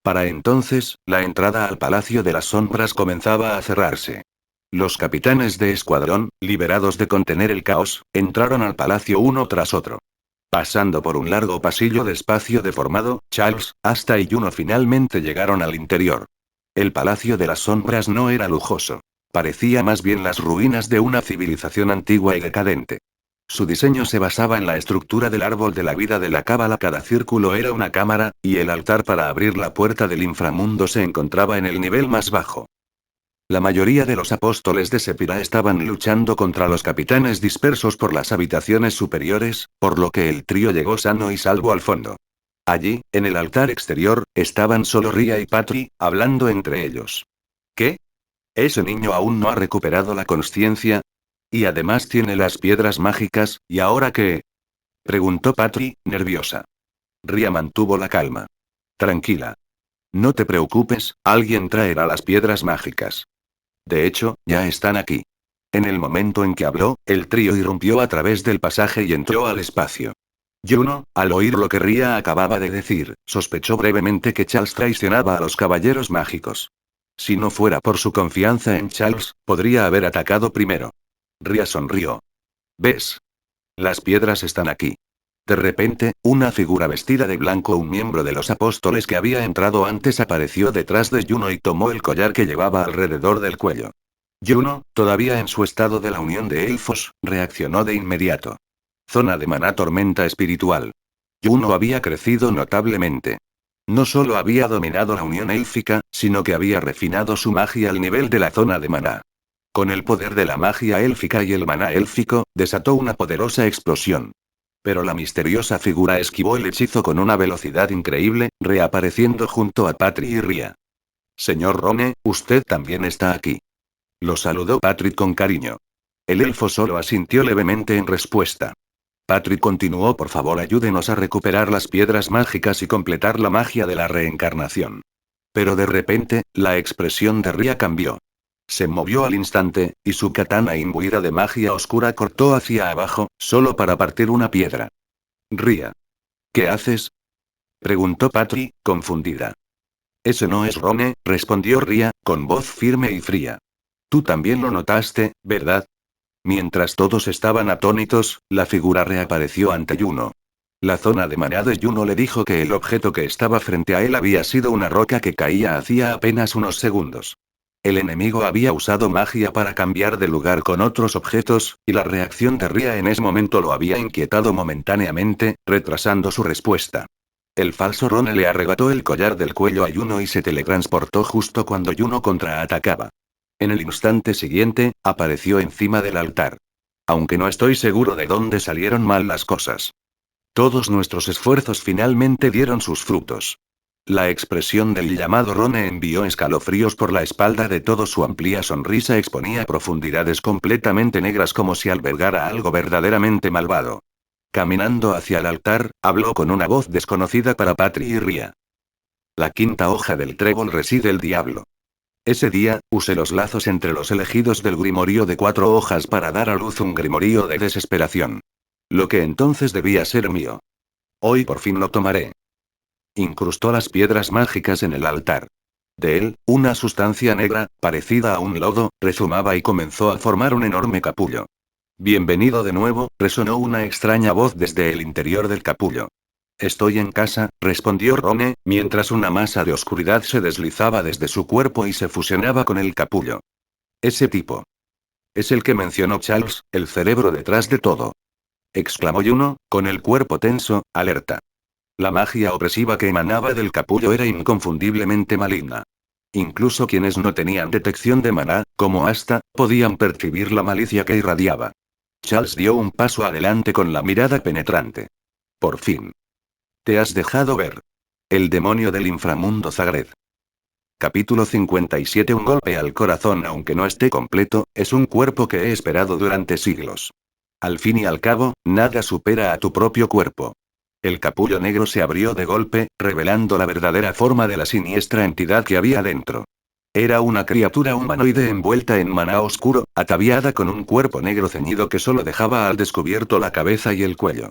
Para entonces, la entrada al Palacio de las Sombras comenzaba a cerrarse. Los capitanes de escuadrón, liberados de contener el caos, entraron al palacio uno tras otro. Pasando por un largo pasillo de espacio deformado, Charles, Asta y Juno finalmente llegaron al interior. El Palacio de las Sombras no era lujoso. Parecía más bien las ruinas de una civilización antigua y decadente. Su diseño se basaba en la estructura del árbol de la vida de la cábala. Cada círculo era una cámara, y el altar para abrir la puerta del inframundo se encontraba en el nivel más bajo. La mayoría de los apóstoles de Sepira estaban luchando contra los capitanes dispersos por las habitaciones superiores, por lo que el trío llegó sano y salvo al fondo. Allí, en el altar exterior, estaban solo Ria y Patri, hablando entre ellos. ¿Qué? ¿Ese niño aún no ha recuperado la consciencia? Y además tiene las piedras mágicas, ¿y ahora qué? Preguntó Patri, nerviosa. Ria mantuvo la calma. Tranquila. No te preocupes, alguien traerá las piedras mágicas. De hecho, ya están aquí. En el momento en que habló, el trío irrumpió a través del pasaje y entró al espacio. Juno, al oír lo que Ria acababa de decir, sospechó brevemente que Charles traicionaba a los caballeros mágicos. Si no fuera por su confianza en Charles, podría haber atacado primero. Ria sonrió. ¿Ves? Las piedras están aquí. De repente, una figura vestida de blanco, un miembro de los apóstoles que había entrado antes, apareció detrás de Juno y tomó el collar que llevaba alrededor del cuello. Juno, todavía en su estado de la unión de elfos, reaccionó de inmediato. Zona de maná, tormenta espiritual. Juno había crecido notablemente. No solo había dominado la unión élfica, sino que había refinado su magia al nivel de la zona de maná. Con el poder de la magia élfica y el maná élfico, desató una poderosa explosión. Pero la misteriosa figura esquivó el hechizo con una velocidad increíble, reapareciendo junto a Patri y Ria. Señor Rone, usted también está aquí. Lo saludó Patrick con cariño. El elfo solo asintió levemente en respuesta. Patrick continuó: por favor, ayúdenos a recuperar las piedras mágicas y completar la magia de la reencarnación. Pero de repente, la expresión de Ria cambió. Se movió al instante, y su katana imbuida de magia oscura cortó hacia abajo, solo para partir una piedra. Ria. ¿Qué haces? Preguntó Patri, confundida. Ese no es Rone, respondió Ria, con voz firme y fría. Tú también lo notaste, ¿verdad? Mientras todos estaban atónitos, la figura reapareció ante Juno. La zona de maná de Juno le dijo que el objeto que estaba frente a él había sido una roca que caía hacía apenas unos segundos. El enemigo había usado magia para cambiar de lugar con otros objetos, y la reacción de Ria en ese momento lo había inquietado momentáneamente, retrasando su respuesta. El falso Rone le arrebató el collar del cuello a Juno y se teletransportó justo cuando Juno contraatacaba. En el instante siguiente, apareció encima del altar. Aunque no estoy seguro de dónde salieron mal las cosas. Todos nuestros esfuerzos finalmente dieron sus frutos. La expresión del llamado Rone envió escalofríos por la espalda de todos. Su amplia sonrisa exponía profundidades completamente negras, como si albergara algo verdaderamente malvado. Caminando hacia el altar, habló con una voz desconocida para Patri y Ria. La quinta hoja del trébol reside el diablo. Ese día, usé los lazos entre los elegidos del grimorío de 4 hojas para dar a luz un grimorío de desesperación. Lo que entonces debía ser mío. Hoy por fin lo tomaré. Incrustó las piedras mágicas en el altar. De él, una sustancia negra, parecida a un lodo, rezumaba y comenzó a formar un enorme capullo. Bienvenido de nuevo, resonó una extraña voz desde el interior del capullo. Estoy en casa, respondió Rone, mientras una masa de oscuridad se deslizaba desde su cuerpo y se fusionaba con el capullo. Ese tipo. Es el que mencionó Charles, el cerebro detrás de todo. Exclamó Juno, con el cuerpo tenso, alerta. La magia opresiva que emanaba del capullo era inconfundiblemente maligna. Incluso quienes no tenían detección de maná, como Asta, podían percibir la malicia que irradiaba. Charles dio un paso adelante con la mirada penetrante. Por fin. Te has dejado ver. El demonio del inframundo Zagred. Capítulo 57. Un golpe al corazón, aunque no esté completo, es un cuerpo que he esperado durante siglos. Al fin y al cabo, nada supera a tu propio cuerpo. El capullo negro se abrió de golpe, revelando la verdadera forma de la siniestra entidad que había dentro. Era una criatura humanoide envuelta en maná oscuro, ataviada con un cuerpo negro ceñido que solo dejaba al descubierto la cabeza y el cuello.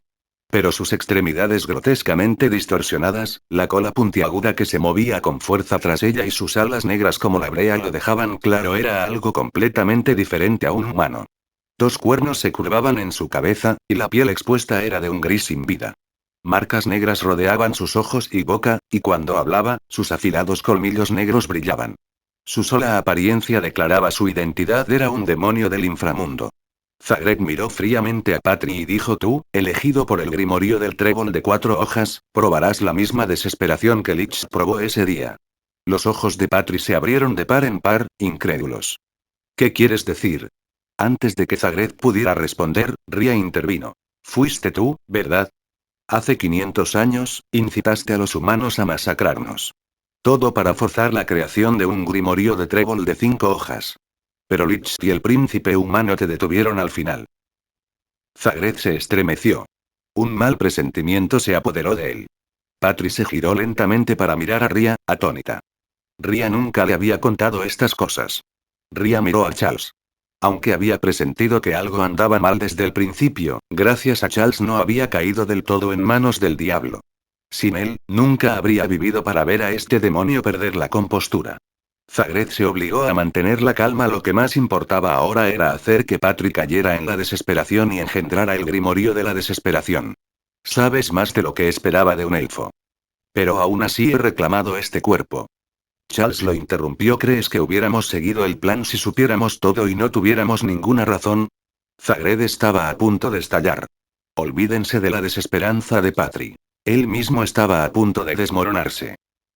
Pero sus extremidades grotescamente distorsionadas, la cola puntiaguda que se movía con fuerza tras ella y sus alas negras como la brea lo dejaban claro, era algo completamente diferente a un humano. 2 cuernos se curvaban en su cabeza, y la piel expuesta era de un gris sin vida. Marcas negras rodeaban sus ojos y boca, y cuando hablaba, sus afilados colmillos negros brillaban. Su sola apariencia declaraba su identidad, era un demonio del inframundo. Zagreb miró fríamente a Patri y dijo: tú, elegido por el grimorio del trébol de 4 hojas, probarás la misma desesperación que Lich probó ese día. Los ojos de Patri se abrieron de par en par, incrédulos. ¿Qué quieres decir? Antes de que Zagreb pudiera responder, Ria intervino. Fuiste tú, ¿verdad? Hace 500 años, incitaste a los humanos a masacrarnos. Todo para forzar la creación de un grimorio de trébol de 5 hojas. Pero Lich y el príncipe humano te detuvieron al final. Zagreb se estremeció. Un mal presentimiento se apoderó de él. Patri se giró lentamente para mirar a Ria, atónita. Ria nunca le había contado estas cosas. Ria miró a Charles. Aunque había presentido que algo andaba mal desde el principio, gracias a Charles no había caído del todo en manos del diablo. Sin él, nunca habría vivido para ver a este demonio perder la compostura. Zagreb se obligó a mantener la calma. Lo que más importaba ahora era hacer que Patrick cayera en la desesperación y engendrara el grimorio de la desesperación. Sabes más de lo que esperaba de un elfo. Pero aún así he reclamado este cuerpo. Charles lo interrumpió. ¿Crees que hubiéramos seguido el plan si supiéramos todo y no tuviéramos ninguna razón? Zagreb estaba a punto de estallar. Olvídense de la desesperanza de Patrick. Él mismo estaba a punto de desmoronarse.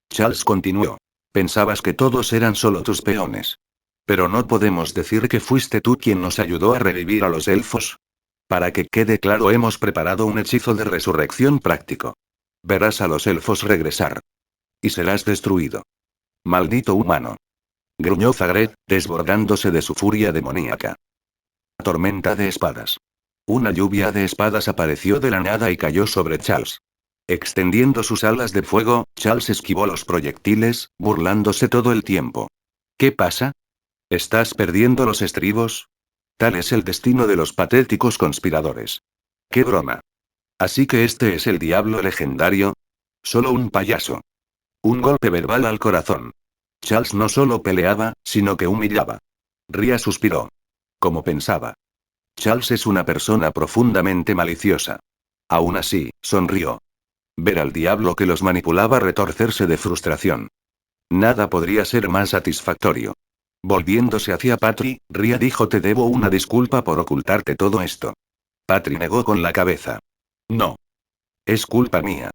Charles continuó. Pensabas que todos eran solo tus peones. Pero no podemos decir que fuiste tú quien nos ayudó a revivir a los elfos. Para que quede claro, hemos preparado un hechizo de resurrección práctico. Verás a los elfos regresar. Y serás destruido. Maldito humano. Gruñó Zagreb, desbordándose de su furia demoníaca. Tormenta de espadas. Una lluvia de espadas apareció de la nada y cayó sobre Charles. Extendiendo sus alas de fuego, Charles esquivó los proyectiles, burlándose todo el tiempo. ¿Qué pasa? ¿Estás perdiendo los estribos? Tal es el destino de los patéticos conspiradores. ¡Qué broma! ¿Así que este es el diablo legendario? Solo un payaso. Un golpe verbal al corazón. Charles no solo peleaba, sino que humillaba. Ria suspiró. Como pensaba. Charles es una persona profundamente maliciosa. Aún así, sonrió. Ver al diablo que los manipulaba retorcerse de frustración. Nada podría ser más satisfactorio. Volviéndose hacia Patri, Ria dijo: te debo una disculpa por ocultarte todo esto. Patri negó con la cabeza. No. Es culpa mía.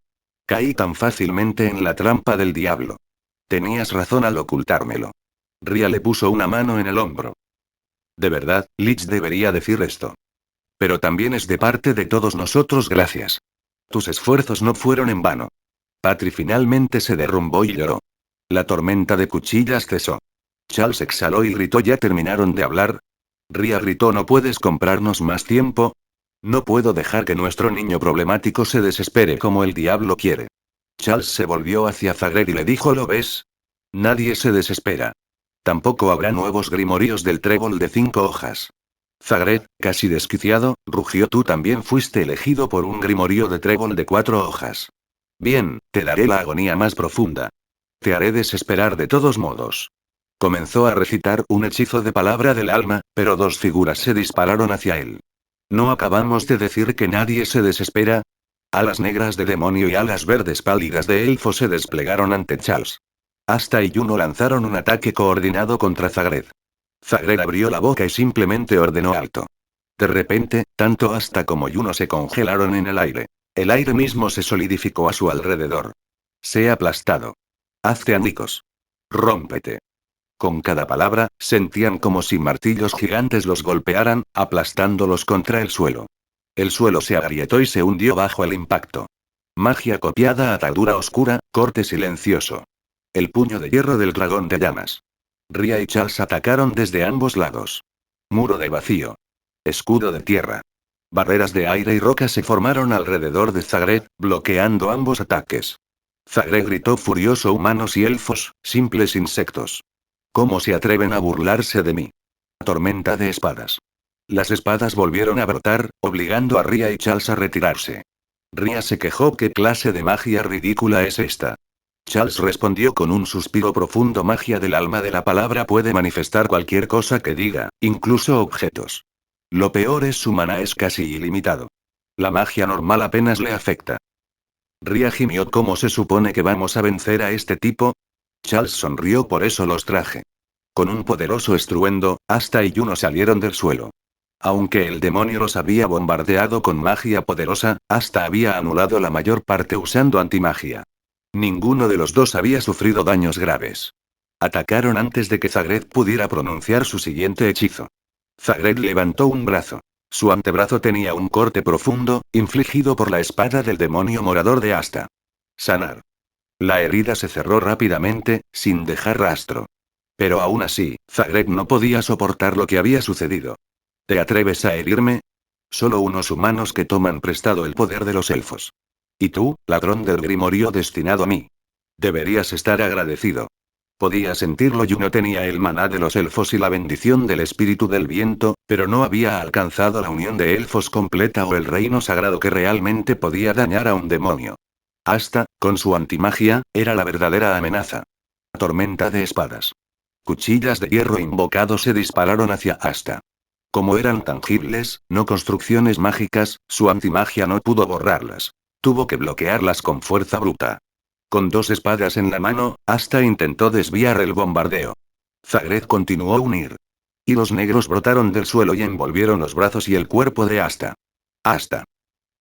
Caí tan fácilmente en la trampa del diablo. Tenías razón al ocultármelo. Ria le puso una mano en el hombro. De verdad, Lich debería decir esto. Pero también es de parte de todos nosotros, gracias. Tus esfuerzos no fueron en vano. Patri finalmente se derrumbó y lloró. La tormenta de cuchillas cesó. Charles exhaló y gritó: ¿ya terminaron de hablar? Ria gritó: ¿no puedes comprarnos más tiempo? No puedo dejar que nuestro niño problemático se desespere como el diablo quiere. Charles se volvió hacia Zagreb y le dijo: ¿lo ves? Nadie se desespera. Tampoco habrá nuevos grimorios del trébol de 5 hojas. Zagreb, casi desquiciado, rugió: tú también fuiste elegido por un grimorio de trébol de 4 hojas. Bien, te daré la agonía más profunda. Te haré desesperar de todos modos. Comenzó a recitar un hechizo de palabra del alma, pero 2 figuras se dispararon hacia él. ¿No acabamos de decir que nadie se desespera? Alas negras de demonio y alas verdes pálidas de elfo se desplegaron ante Charles. Asta y Juno lanzaron un ataque coordinado contra Zagreb. Zagreb abrió la boca y simplemente ordenó: alto. De repente, tanto Asta como Juno se congelaron en el aire. El aire mismo se solidificó a su alrededor. Sé aplastado. Hazte anicos. Rómpete. Con cada palabra, sentían como si martillos gigantes los golpearan, aplastándolos contra el suelo. El suelo se agrietó y se hundió bajo el impacto. Magia copiada, atadura oscura, corte silencioso. El puño de hierro del dragón de llamas. Ria y Charles atacaron desde ambos lados. Muro de vacío. Escudo de tierra. Barreras de aire y roca se formaron alrededor de Zagreb, bloqueando ambos ataques. Zagreb gritó furioso: humanos y elfos, simples insectos. ¿Cómo se atreven a burlarse de mí? Tormenta de espadas. Las espadas volvieron a brotar, obligando a Ria y Charles a retirarse. Ria se quejó: ¿qué clase de magia ridícula es esta? Charles respondió con un suspiro profundo: magia del alma de la palabra puede manifestar cualquier cosa que diga, incluso objetos. Lo peor es su maná es casi ilimitado. La magia normal apenas le afecta. Ria gimió: ¿cómo se supone que vamos a vencer a este tipo? Charles sonrió: por eso los traje. Con un poderoso estruendo, Asta y Juno salieron del suelo. Aunque el demonio los había bombardeado con magia poderosa, Asta había anulado la mayor parte usando antimagia. Ninguno de los dos había sufrido daños graves. Atacaron antes de que Zagreed pudiera pronunciar su siguiente hechizo. Zagreed levantó un brazo. Su antebrazo tenía un corte profundo, infligido por la espada del demonio morador de Asta. Sanar. La herida se cerró rápidamente, sin dejar rastro. Pero aún así, Zagreed no podía soportar lo que había sucedido. ¿Te atreves a herirme? Solo unos humanos que toman prestado el poder de los elfos. Y tú, ladrón del grimorio destinado a mí. Deberías estar agradecido. Podía sentirlo. Juno tenía el maná de los elfos y la bendición del espíritu del viento, pero no había alcanzado la unión de elfos completa o el reino sagrado que realmente podía dañar a un demonio. Asta, con su antimagia, era la verdadera amenaza. Tormenta de espadas. Cuchillas de hierro invocados se dispararon hacia Asta. Como eran tangibles, no construcciones mágicas, su antimagia no pudo borrarlas. Tuvo que bloquearlas con fuerza bruta. Con dos espadas en la mano, Asta intentó desviar el bombardeo. Zagreed continuó a unir. Hilos negros brotaron del suelo y envolvieron los brazos y el cuerpo de Asta. Asta.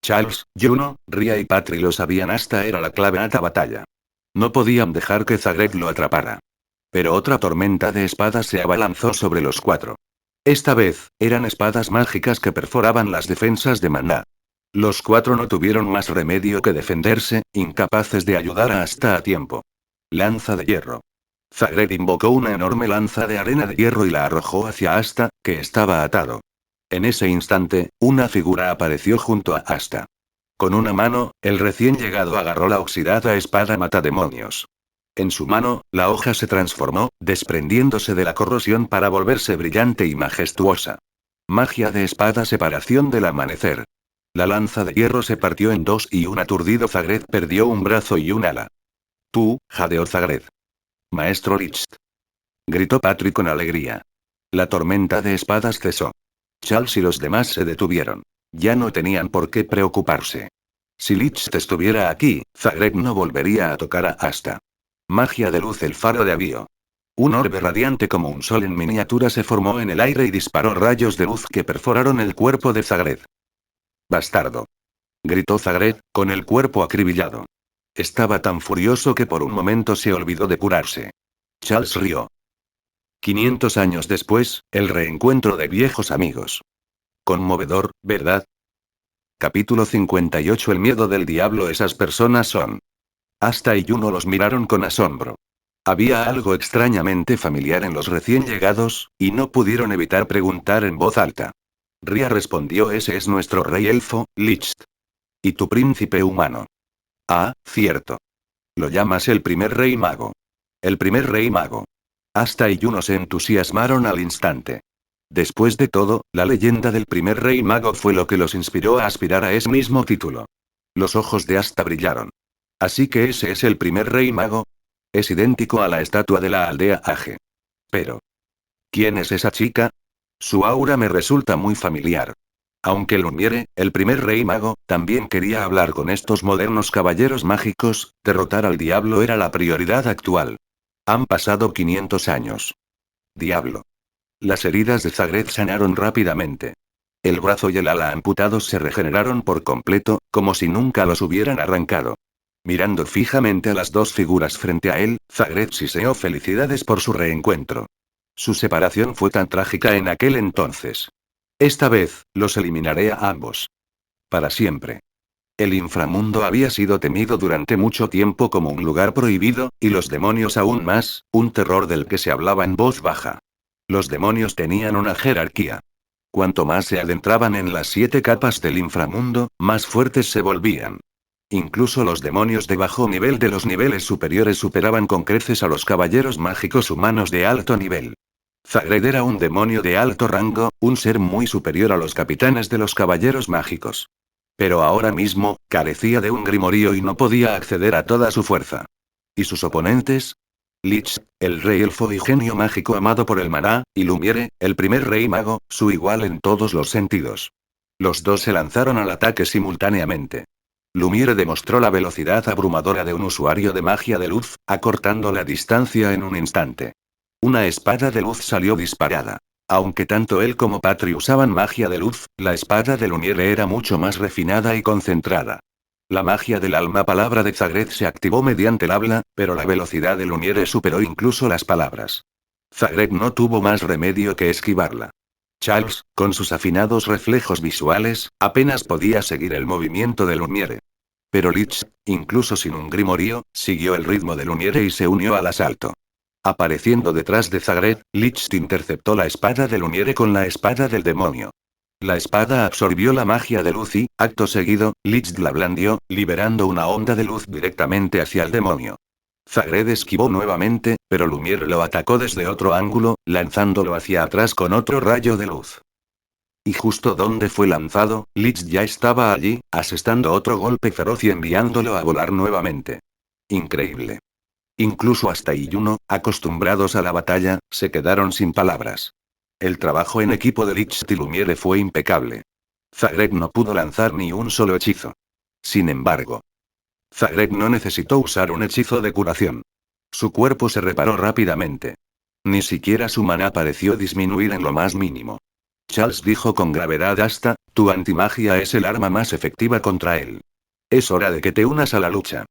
Charles, Juno, Ria y Patri lo sabían. Asta era la clave a esta batalla. No podían dejar que Zagreed lo atrapara. Pero otra tormenta de espadas se abalanzó sobre los cuatro. Esta vez, eran espadas mágicas que perforaban las defensas de maná. Los cuatro no tuvieron más remedio que defenderse, incapaces de ayudar a Asta a tiempo. Lanza de hierro. Zagreed invocó una enorme lanza de arena de hierro y la arrojó hacia Asta, que estaba atado. En ese instante, una figura apareció junto a Asta. Con una mano, el recién llegado agarró la oxidada espada matademonios. En su mano, la hoja se transformó, desprendiéndose de la corrosión para volverse brillante y majestuosa. Magia de espada, separación del amanecer. La lanza de hierro se partió en dos y un aturdido Zagreed perdió un brazo y un ala. Tú, jadeó Zagreed. Maestro Licht. Gritó Patri con alegría. La tormenta de espadas cesó. Charles y los demás se detuvieron. Ya no tenían por qué preocuparse. Si Licht estuviera aquí, Zagreed no volvería a tocar a Asta. Magia de luz. El faro de Avío. Un orbe radiante como un sol en miniatura se formó en el aire y disparó rayos de luz que perforaron el cuerpo de Zagreed. Bastardo. Gritó Zagreed, con el cuerpo acribillado. Estaba tan furioso que por un momento se olvidó de curarse. Charles rió. 500 años después, el reencuentro de viejos amigos. Conmovedor, ¿verdad? Capítulo 58. El miedo del diablo. Esas personas son. Asta y Juno los miraron con asombro. Había algo extrañamente familiar en los recién llegados, y no pudieron evitar preguntar en voz alta. Ria respondió: ese es nuestro rey elfo, Licht. ¿Y tu príncipe humano? Ah, cierto. Lo llamas el primer rey mago. El primer rey mago. Asta y Juno se entusiasmaron al instante. Después de todo, la leyenda del primer rey mago fue lo que los inspiró a aspirar a ese mismo título. Los ojos de Asta brillaron. Así que ese es el primer rey mago. Es idéntico a la estatua de la aldea Age. Pero, ¿quién es esa chica? Su aura me resulta muy familiar. Aunque Lumiere, el primer rey mago, también quería hablar con estos modernos caballeros mágicos, derrotar al diablo era la prioridad actual. Han pasado 500 años. Diablo. Las heridas de Zagreed sanaron rápidamente. El brazo y el ala amputados se regeneraron por completo, como si nunca los hubieran arrancado. Mirando fijamente a las dos figuras frente a él, Zagreed siseó felicidades por su reencuentro. Su separación fue tan trágica en aquel entonces. Esta vez, los eliminaré a ambos. Para siempre. El inframundo había sido temido durante mucho tiempo como un lugar prohibido, y los demonios aún más, un terror del que se hablaba en voz baja. Los demonios tenían una jerarquía. Cuanto más se adentraban en las 7 capas del inframundo, más fuertes se volvían. Incluso los demonios de bajo nivel de los niveles superiores superaban con creces a los caballeros mágicos humanos de alto nivel. Zagreed era un demonio de alto rango, un ser muy superior a los capitanes de los caballeros mágicos. Pero ahora mismo, carecía de un grimorío y no podía acceder a toda su fuerza. ¿Y sus oponentes? Lich, el rey elfo y genio mágico amado por el maná, y Lumiere, el primer rey mago, su igual en todos los sentidos. Los dos se lanzaron al ataque simultáneamente. Lumiere demostró la velocidad abrumadora de un usuario de magia de luz, acortando la distancia en un instante. Una espada de luz salió disparada. Aunque tanto él como Patri usaban magia de luz, la espada de Luniere era mucho más refinada y concentrada. La magia del alma palabra de Zagreb se activó mediante el habla, pero la velocidad de Luniere superó incluso las palabras. Zagreb no tuvo más remedio que esquivarla. Charles, con sus afinados reflejos visuales, apenas podía seguir el movimiento de Luniere. Pero Lich, incluso sin un grimorío, siguió el ritmo de Luniere y se unió al asalto. Apareciendo detrás de Zagreb, Lich interceptó la espada de Luniere con la espada del demonio. La espada absorbió la magia de luz y, acto seguido, Lich la blandió, liberando una onda de luz directamente hacia el demonio. Zagreb esquivó nuevamente, pero Lumiere lo atacó desde otro ángulo, lanzándolo hacia atrás con otro rayo de luz. Y justo donde fue lanzado, Lich ya estaba allí, asestando otro golpe feroz y enviándolo a volar nuevamente. Increíble. Incluso hasta Iyuno, acostumbrados a la batalla, se quedaron sin palabras. El trabajo en equipo de Lich y Lumiere fue impecable. Zagreb no pudo lanzar ni un solo hechizo. Sin embargo, Zagreb no necesitó usar un hechizo de curación. Su cuerpo se reparó rápidamente. Ni siquiera su maná pareció disminuir en lo más mínimo. Charles dijo con gravedad: Asta, tu antimagia es el arma más efectiva contra él. Es hora de que te unas a la lucha.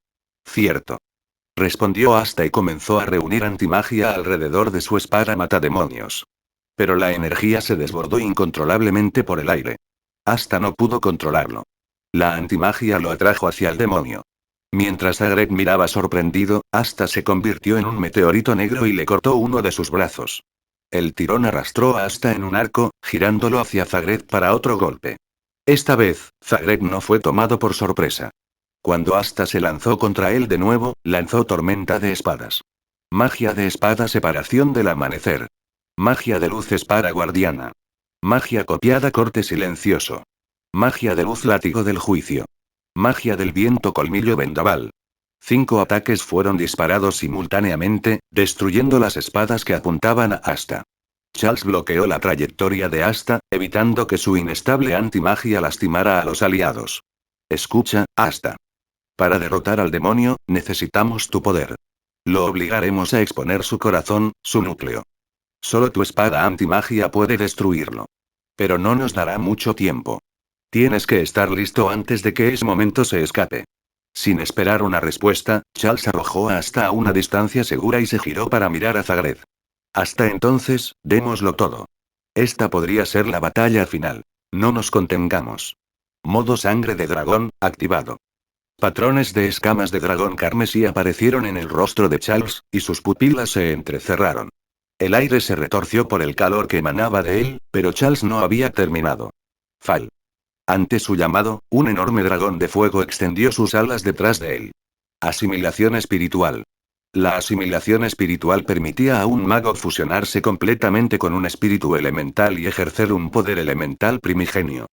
Cierto. Respondió Asta y comenzó a reunir antimagia alrededor de su espada matademonios. Pero la energía se desbordó incontrolablemente por el aire. Asta no pudo controlarlo. La antimagia lo atrajo hacia el demonio. Mientras Zagreb miraba sorprendido, Asta se convirtió en un meteorito negro y le cortó uno de sus brazos. El tirón arrastró a Asta en un arco, girándolo hacia Zagreb para otro golpe. Esta vez, Zagreb no fue tomado por sorpresa. Cuando Asta se lanzó contra él de nuevo, lanzó tormenta de espadas. Magia de espada separación del amanecer. Magia de luz espada guardiana. Magia copiada corte silencioso. Magia de luz látigo del juicio. Magia del viento colmillo vendaval. 5 ataques fueron disparados simultáneamente, destruyendo las espadas que apuntaban a Asta. Charles bloqueó la trayectoria de Asta, evitando que su inestable antimagia lastimara a los aliados. Escucha, Asta. Para derrotar al demonio, necesitamos tu poder. Lo obligaremos a exponer su corazón, su núcleo. Solo tu espada antimagia puede destruirlo. Pero no nos dará mucho tiempo. Tienes que estar listo antes de que ese momento se escape. Sin esperar una respuesta, Charles arrojó Asta a una distancia segura y se giró para mirar a Zagreb. Hasta entonces, démoslo todo. Esta podría ser la batalla final. No nos contengamos. Modo sangre de dragón, activado. Patrones de escamas de dragón carmesí aparecieron en el rostro de Charles, y sus pupilas se entrecerraron. El aire se retorció por el calor que emanaba de él, pero Charles no había terminado. Fal. Ante su llamado, un enorme dragón de fuego extendió sus alas detrás de él. Asimilación espiritual. La asimilación espiritual permitía a un mago fusionarse completamente con un espíritu elemental y ejercer un poder elemental primigenio.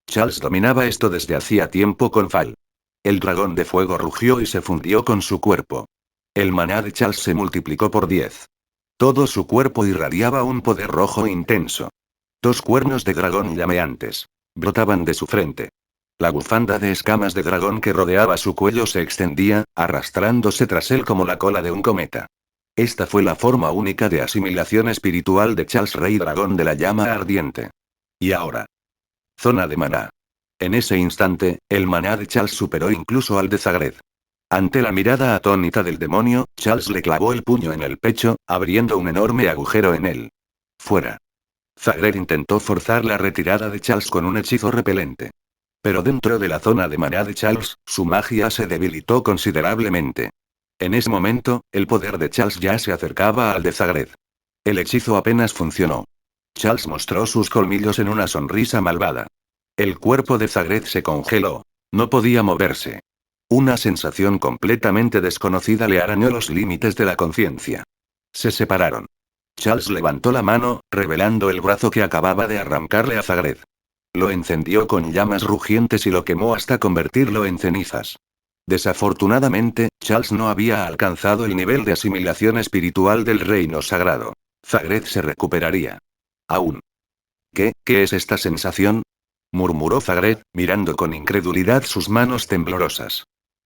Charles dominaba esto desde hacía tiempo con Fal. El dragón de fuego rugió y se fundió con su cuerpo. El maná de Charles se multiplicó por 10. Todo su cuerpo irradiaba un poder rojo intenso. 2 cuernos de dragón llameantes brotaban de su frente. La bufanda de escamas de dragón que rodeaba su cuello se extendía, arrastrándose tras él como la cola de un cometa. Esta fue la forma única de asimilación espiritual de Charles Rey Dragón de la llama ardiente. Y ahora. Zona de maná. En ese instante, el maná de Charles superó incluso al de Zagreb. Ante la mirada atónita del demonio, Charles le clavó el puño en el pecho, abriendo un enorme agujero en él. Fuera. Zagreb intentó forzar la retirada de Charles con un hechizo repelente. Pero dentro de la zona de maná de Charles, su magia se debilitó considerablemente. En ese momento, el poder de Charles ya se acercaba al de Zagreb. El hechizo apenas funcionó. Charles mostró sus colmillos en una sonrisa malvada. El cuerpo de Zagreb se congeló. No podía moverse. Una sensación completamente desconocida le arañó los límites de la conciencia. Se separaron. Charles levantó la mano, revelando el brazo que acababa de arrancarle a Zagreb. Lo encendió con llamas rugientes y lo quemó hasta convertirlo en cenizas. Desafortunadamente, Charles no había alcanzado el nivel de asimilación espiritual del reino sagrado. Zagreb se recuperaría. Aún. ¿Qué es esta sensación?, murmuró Zagreb, mirando con incredulidad sus manos temblorosas.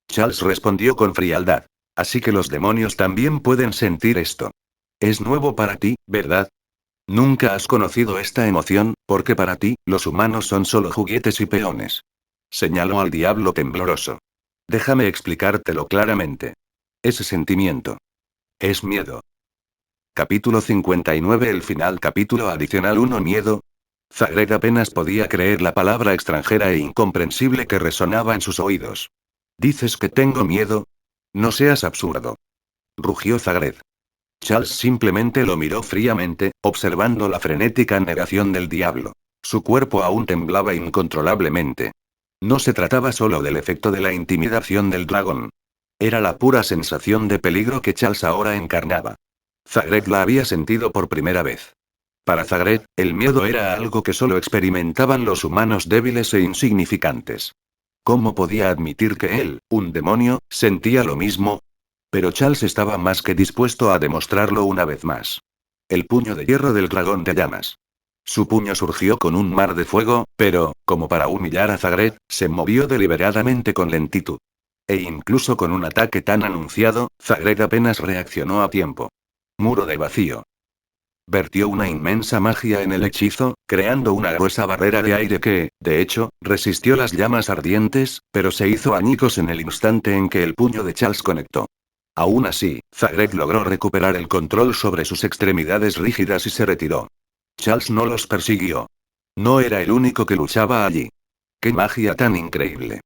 Charles respondió con frialdad. Así que los demonios también pueden sentir esto. Es nuevo para ti, ¿verdad? Nunca has conocido esta emoción, porque para ti, los humanos son solo juguetes y peones. Señaló al diablo tembloroso. Déjame explicártelo claramente. Ese sentimiento es miedo. Capítulo 59. El final. Capítulo adicional 1. Miedo. Zagreb apenas podía creer la palabra extranjera e incomprensible que resonaba en sus oídos. ¿Dices que tengo miedo? No seas absurdo. Rugió Zagreb. Charles simplemente lo miró fríamente, observando la frenética negación del diablo. Su cuerpo aún temblaba incontrolablemente. No se trataba solo del efecto de la intimidación del dragón. Era la pura sensación de peligro que Charles ahora encarnaba. Zagreb la había sentido por primera vez. Para Zagreb, el miedo era algo que solo experimentaban los humanos débiles e insignificantes. ¿Cómo podía admitir que él, un demonio, sentía lo mismo? Pero Charles estaba más que dispuesto a demostrarlo una vez más. El puño de hierro del dragón de llamas. Su puño surgió con un mar de fuego, pero, como para humillar a Zagreb, se movió deliberadamente con lentitud. E incluso con un ataque tan anunciado, Zagreb apenas reaccionó a tiempo. Muro de vacío. Vertió una inmensa magia en el hechizo, creando una gruesa barrera de aire que, de hecho, resistió las llamas ardientes, pero se hizo añicos en el instante en que el puño de Charles conectó. Aún así, Zagreb logró recuperar el control sobre sus extremidades rígidas y se retiró. Charles no los persiguió. No era el único que luchaba allí. ¡Qué magia tan increíble!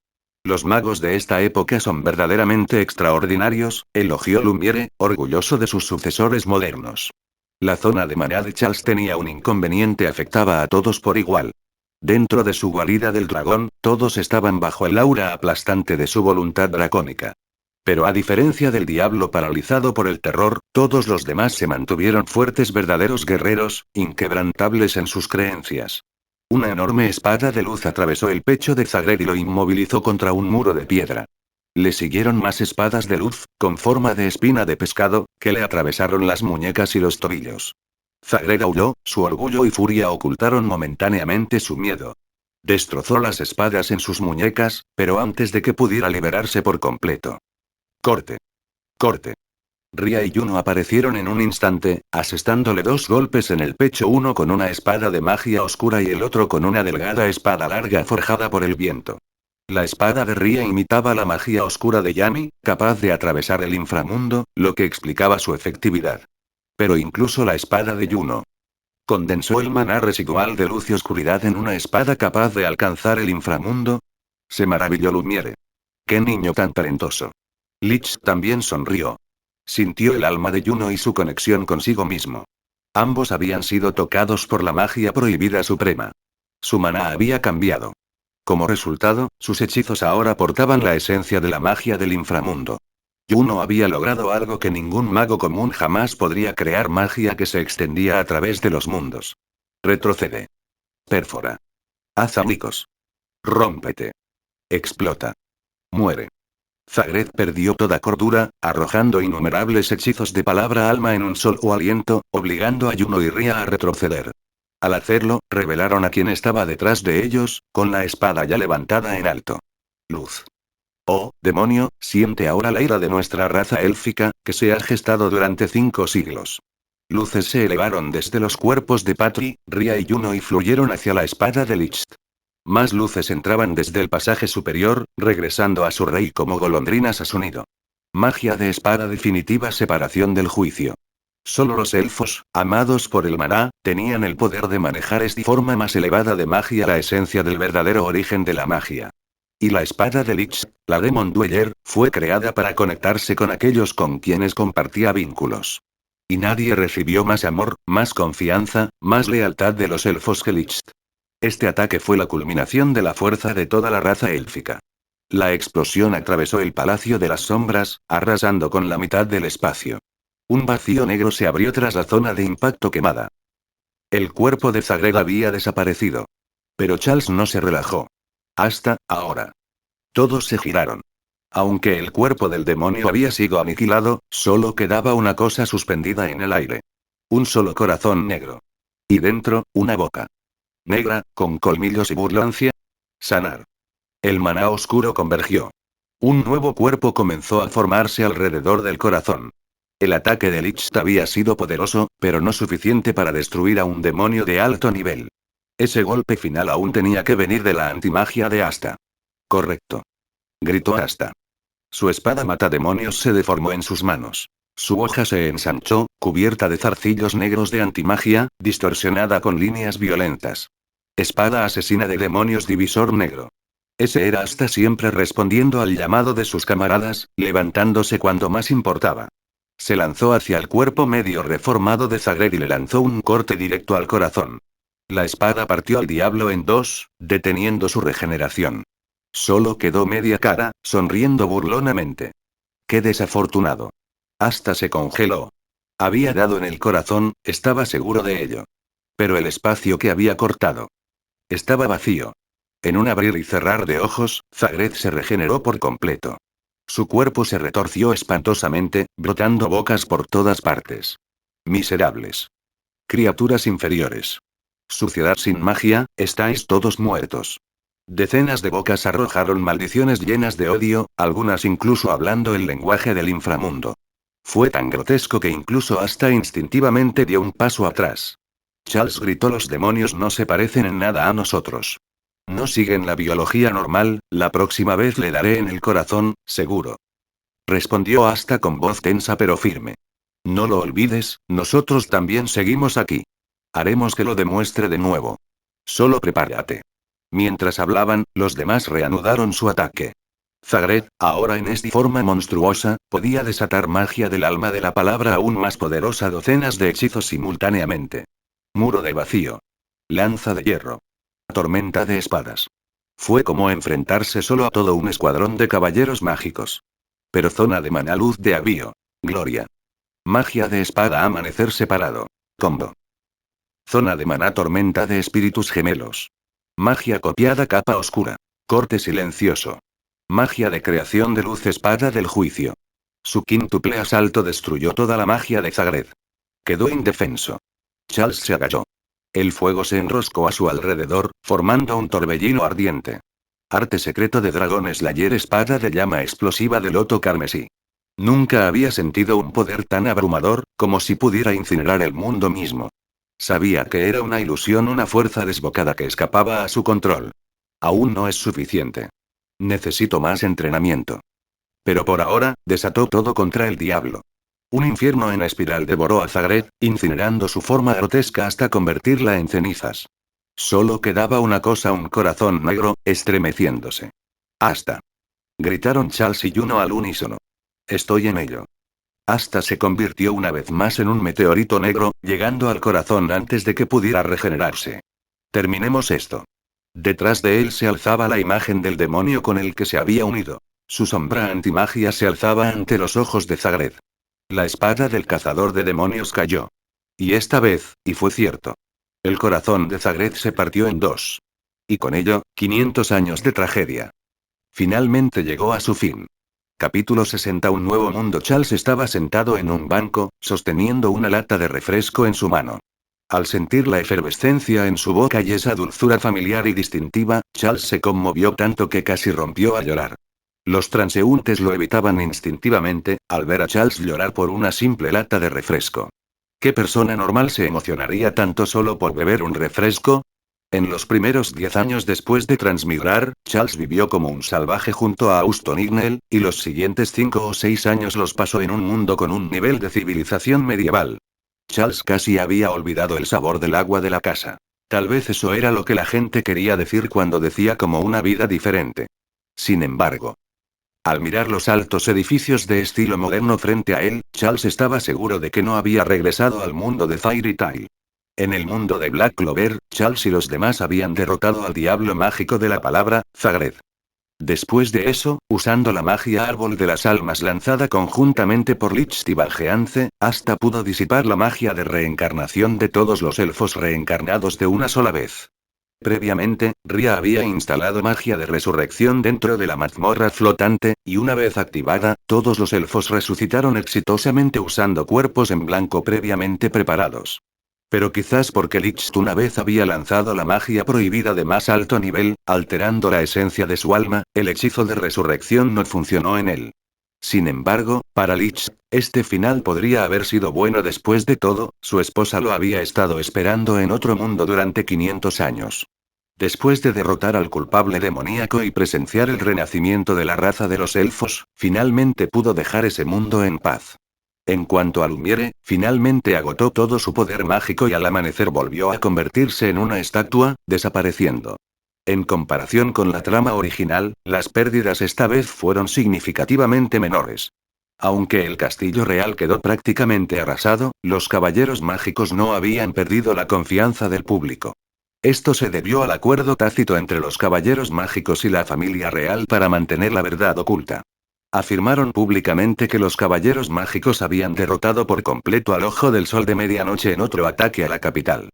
Los magos de esta época son verdaderamente extraordinarios, elogió Lumiere, orgulloso de sus sucesores modernos. La zona de maná de Charles tenía un inconveniente: afectaba a todos por igual. Dentro de su guarida del dragón, todos estaban bajo el aura aplastante de su voluntad dracónica. Pero a diferencia del diablo paralizado por el terror, todos los demás se mantuvieron fuertes, verdaderos guerreros, inquebrantables en sus creencias. Una enorme espada de luz atravesó el pecho de Zagreb y lo inmovilizó contra un muro de piedra. Le siguieron más espadas de luz, con forma de espina de pescado, que le atravesaron las muñecas y los tobillos. Zagreb aulló, su orgullo y furia ocultaron momentáneamente su miedo. Destrozó las espadas en sus muñecas, pero antes de que pudiera liberarse por completo. Corte. Corte. Ria y Juno aparecieron en un instante, asestándole dos golpes en el pecho, uno con una espada de magia oscura y el otro con una delgada espada larga forjada por el viento. La espada de Ria imitaba la magia oscura de Yami, capaz de atravesar el inframundo, lo que explicaba su efectividad. Pero incluso la espada de Juno condensó el maná residual de luz y oscuridad en una espada capaz de alcanzar el inframundo. Se maravilló Lumiere. ¡Qué niño tan talentoso! Lich también sonrió. Sintió el alma de Juno y su conexión consigo mismo. Ambos habían sido tocados por la magia prohibida suprema. Su maná había cambiado. Como resultado, sus hechizos ahora portaban la esencia de la magia del inframundo. Juno había logrado algo que ningún mago común jamás podría: crear magia que se extendía a través de los mundos. Retrocede. Pérfora. Haz añicos. Rómpete. Explota. Muere. Zagreb perdió toda cordura, arrojando innumerables hechizos de palabra alma en un solo aliento, obligando a Juno y Ria a retroceder. Al hacerlo, revelaron a quién estaba detrás de ellos, con la espada ya levantada en alto. Luz. Oh, demonio, siente ahora la ira de nuestra raza élfica, que se ha gestado durante 5 siglos. Luces se elevaron desde los cuerpos de Patri, Ria y Juno y fluyeron hacia la espada de Licht. Más luces entraban desde el pasaje superior, regresando a su rey como golondrinas a su nido. Magia de espada: definitiva separación del juicio. Solo los elfos, amados por el maná, tenían el poder de manejar esta forma más elevada de magia, la esencia del verdadero origen de la magia. Y la espada de Lich, la Demon Dweller, fue creada para conectarse con aquellos con quienes compartía vínculos. Y nadie recibió más amor, más confianza, más lealtad de los elfos que Lich. Este ataque fue la culminación de la fuerza de toda la raza élfica. La explosión atravesó el Palacio de las Sombras, arrasando con la mitad del espacio. Un vacío negro se abrió tras la zona de impacto quemada. El cuerpo de Zagreb había desaparecido. Pero Charles no se relajó. Hasta ahora. Todos se giraron. Aunque el cuerpo del demonio había sido aniquilado, solo quedaba una cosa suspendida en el aire. Un solo corazón negro. Y dentro, una boca negra, con colmillos y burlancia. Sanar. El maná oscuro convergió. Un nuevo cuerpo comenzó a formarse alrededor del corazón. El ataque de Licht había sido poderoso, pero no suficiente para destruir a un demonio de alto nivel. Ese golpe final aún tenía que venir de la antimagia de Asta. Correcto. Gritó Asta. Su espada matademonios se deformó en sus manos. Su hoja se ensanchó, cubierta de zarcillos negros de antimagia, distorsionada con líneas violentas. Espada asesina de demonios divisor negro. Ese era Asta siempre respondiendo al llamado de sus camaradas, levantándose cuando más importaba. Se lanzó hacia el cuerpo medio reformado de Zagred y le lanzó un corte directo al corazón. La espada partió al diablo en dos, deteniendo su regeneración. Solo quedó media cara, sonriendo burlonamente. ¡Qué desafortunado! Hasta se congeló. Había dado en el corazón, estaba seguro de ello. Pero el espacio que había cortado estaba vacío. En un abrir y cerrar de ojos, Zagred se regeneró por completo. Su cuerpo se retorció espantosamente, brotando bocas por todas partes. Miserables. Criaturas inferiores. Suciedad sin magia, estáis todos muertos. Decenas de bocas arrojaron maldiciones llenas de odio, algunas incluso hablando el lenguaje del inframundo. Fue tan grotesco que incluso hasta instintivamente dio un paso atrás. Charles gritó: los demonios no se parecen en nada a nosotros. No siguen la biología normal, la próxima vez le daré en el corazón, seguro. Respondió Asta con voz tensa pero firme. No lo olvides, nosotros también seguimos aquí. Haremos que lo demuestre de nuevo. Solo prepárate. Mientras hablaban, los demás reanudaron su ataque. Zagred, ahora en esta forma monstruosa, podía desatar magia del alma de la palabra aún más poderosa, docenas de hechizos simultáneamente. Muro de vacío. Lanza de hierro. Tormenta de espadas. Fue como enfrentarse solo a todo un escuadrón de caballeros mágicos. Pero zona de maná, luz de avío. Gloria. Magia de espada, amanecer separado. Combo. Zona de maná, tormenta de espíritus gemelos. Magia copiada, capa oscura. Corte silencioso. Magia de creación de luz, espada del juicio. Su quíntuple asalto destruyó toda la magia de Zagred. Quedó indefenso. Charles se agachó. El fuego se enroscó a su alrededor, formando un torbellino ardiente. Arte secreto de Dragón Slayer, espada de llama explosiva de loto carmesí. Nunca había sentido un poder tan abrumador, como si pudiera incinerar el mundo mismo. Sabía que era una ilusión, una fuerza desbocada que escapaba a su control. Aún no es suficiente. Necesito más entrenamiento. Pero por ahora, desató todo contra el diablo. Un infierno en espiral devoró a Zagred, incinerando su forma grotesca hasta convertirla en cenizas. Solo quedaba una cosa, un corazón negro, estremeciéndose. ¡Asta! Gritaron Charles y Juno al unísono. Estoy en ello. Asta se convirtió una vez más en un meteorito negro, llegando al corazón antes de que pudiera regenerarse. Terminemos esto. Detrás de él se alzaba la imagen del demonio con el que se había unido. Su sombra antimagia se alzaba ante los ojos de Zagred. La espada del cazador de demonios cayó. Y esta vez, y fue cierto. El corazón de Zagred se partió en dos. Y con ello, 500 años de tragedia. Finalmente llegó a su fin. Capítulo 60. Un nuevo mundo. Charles estaba sentado en un banco, sosteniendo una lata de refresco en su mano. Al sentir la efervescencia en su boca y esa dulzura familiar y distintiva, Charles se conmovió tanto que casi rompió a llorar. Los transeúntes lo evitaban instintivamente, al ver a Charles llorar por una simple lata de refresco. ¿Qué persona normal se emocionaría tanto solo por beber un refresco? En los primeros 10 años después de transmigrar, Charles vivió como un salvaje junto a Austin Ignell, y los siguientes 5 o 6 años los pasó en un mundo con un nivel de civilización medieval. Charles casi había olvidado el sabor del agua de la casa. Tal vez eso era lo que la gente quería decir cuando decía como una vida diferente. Sin embargo, al mirar los altos edificios de estilo moderno frente a él, Charles estaba seguro de que no había regresado al mundo de Fairy Tail. En el mundo de Black Clover, Charles y los demás habían derrotado al diablo mágico de la palabra, Zagred. Después de eso, usando la magia árbol de las almas lanzada conjuntamente por Licht y Valjeance, hasta pudo disipar la magia de reencarnación de todos los elfos reencarnados de una sola vez. Previamente, Ria había instalado magia de resurrección dentro de la mazmorra flotante, y una vez activada, todos los elfos resucitaron exitosamente usando cuerpos en blanco previamente preparados. Pero quizás porque Licht una vez había lanzado la magia prohibida de más alto nivel, alterando la esencia de su alma, el hechizo de resurrección no funcionó en él. Sin embargo, para Lich, este final podría haber sido bueno después de todo, su esposa lo había estado esperando en otro mundo durante 500 años. Después de derrotar al culpable demoníaco y presenciar el renacimiento de la raza de los elfos, finalmente pudo dejar ese mundo en paz. En cuanto a Lumiere, finalmente agotó todo su poder mágico y al amanecer volvió a convertirse en una estatua, desapareciendo. En comparación con la trama original, las pérdidas esta vez fueron significativamente menores. Aunque el castillo real quedó prácticamente arrasado, los caballeros mágicos no habían perdido la confianza del público. Esto se debió al acuerdo tácito entre los caballeros mágicos y la familia real para mantener la verdad oculta. Afirmaron públicamente que los caballeros mágicos habían derrotado por completo al Ojo del Sol de Medianoche en otro ataque a la capital.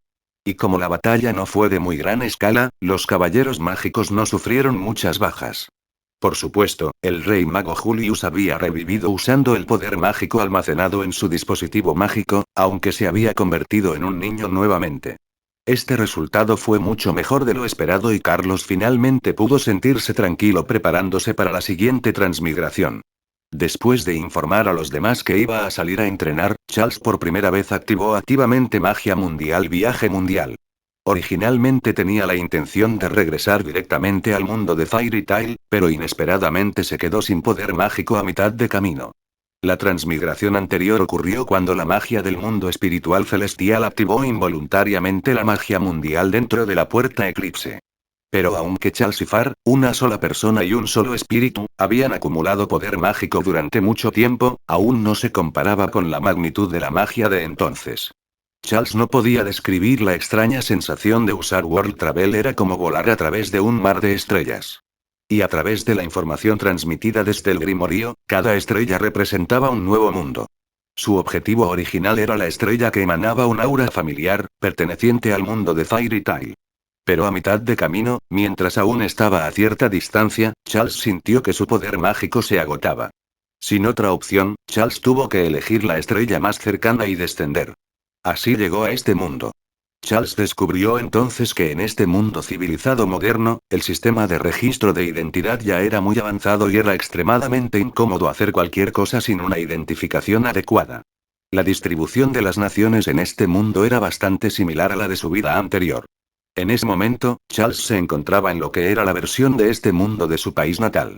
Y como la batalla no fue de muy gran escala, los caballeros mágicos no sufrieron muchas bajas. Por supuesto, el rey mago Julius había revivido usando el poder mágico almacenado en su dispositivo mágico, aunque se había convertido en un niño nuevamente. Este resultado fue mucho mejor de lo esperado y Carlos finalmente pudo sentirse tranquilo preparándose para la siguiente transmigración. Después de informar a los demás que iba a salir a entrenar, Charles por primera vez activó activamente Magia Mundial Viaje Mundial. Originalmente tenía la intención de regresar directamente al mundo de Fairy Tail, pero inesperadamente se quedó sin poder mágico a mitad de camino. La transmigración anterior ocurrió cuando la magia del mundo espiritual celestial activó involuntariamente la magia mundial dentro de la puerta Eclipse. Pero aunque Charles y Far, una sola persona y un solo espíritu, habían acumulado poder mágico durante mucho tiempo, aún no se comparaba con la magnitud de la magia de entonces. Charles no podía describir la extraña sensación de usar World Travel, era como volar a través de un mar de estrellas. Y a través de la información transmitida desde el Grimorio, cada estrella representaba un nuevo mundo. Su objetivo original era la estrella que emanaba un aura familiar, perteneciente al mundo de Fairy Tail. Pero a mitad de camino, mientras aún estaba a cierta distancia, Charles sintió que su poder mágico se agotaba. Sin otra opción, Charles tuvo que elegir la estrella más cercana y descender. Así llegó a este mundo. Charles descubrió entonces que en este mundo civilizado moderno, el sistema de registro de identidad ya era muy avanzado y era extremadamente incómodo hacer cualquier cosa sin una identificación adecuada. La distribución de las naciones en este mundo era bastante similar a la de su vida anterior. En ese momento, Charles se encontraba en lo que era la versión de este mundo de su país natal.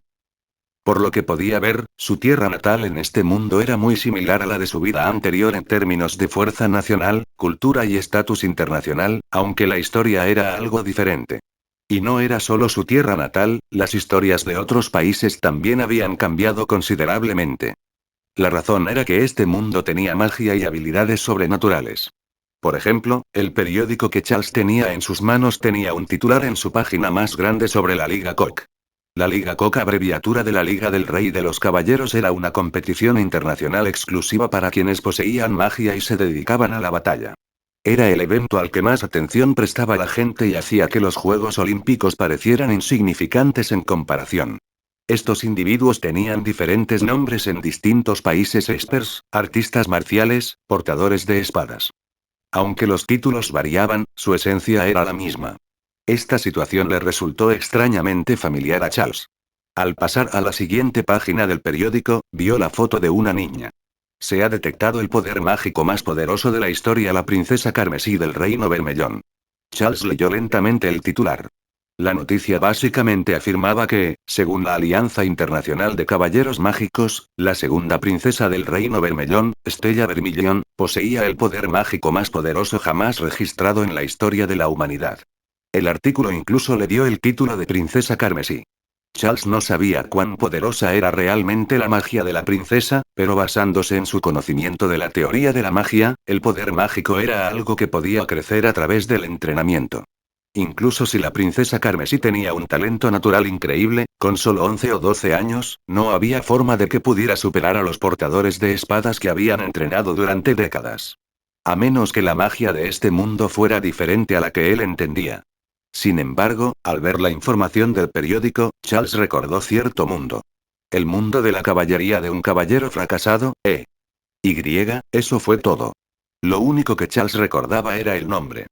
Por lo que podía ver, su tierra natal en este mundo era muy similar a la de su vida anterior en términos de fuerza nacional, cultura y estatus internacional, aunque la historia era algo diferente. Y no era solo su tierra natal, las historias de otros países también habían cambiado considerablemente. La razón era que este mundo tenía magia y habilidades sobrenaturales. Por ejemplo, el periódico que Charles tenía en sus manos tenía un titular en su página más grande sobre la Liga Koch. La Liga Koch, abreviatura de la Liga del Rey de los Caballeros, era una competición internacional exclusiva para quienes poseían magia y se dedicaban a la batalla. Era el evento al que más atención prestaba la gente y hacía que los Juegos Olímpicos parecieran insignificantes en comparación. Estos individuos tenían diferentes nombres en distintos países: experts, artistas marciales, portadores de espadas. Aunque los títulos variaban, su esencia era la misma. Esta situación le resultó extrañamente familiar a Charles. Al pasar a la siguiente página del periódico, vio la foto de una niña. Se ha detectado el poder mágico más poderoso de la historia, la princesa carmesí del reino Vermellón. Charles leyó lentamente el titular. La noticia básicamente afirmaba que, según la Alianza Internacional de Caballeros Mágicos, la segunda princesa del Reino Vermellón, Stella Vermilion, poseía el poder mágico más poderoso jamás registrado en la historia de la humanidad. El artículo incluso le dio el título de princesa carmesí. Charles no sabía cuán poderosa era realmente la magia de la princesa, pero basándose en su conocimiento de la teoría de la magia, el poder mágico era algo que podía crecer a través del entrenamiento. Incluso si la princesa carmesí tenía un talento natural increíble, con solo 11 o 12 años, no había forma de que pudiera superar a los portadores de espadas que habían entrenado durante décadas. A menos que la magia de este mundo fuera diferente a la que él entendía. Sin embargo, al ver la información del periódico, Charles recordó cierto mundo. El mundo de la caballería de un caballero fracasado, eso fue todo. Lo único que Charles recordaba era el nombre.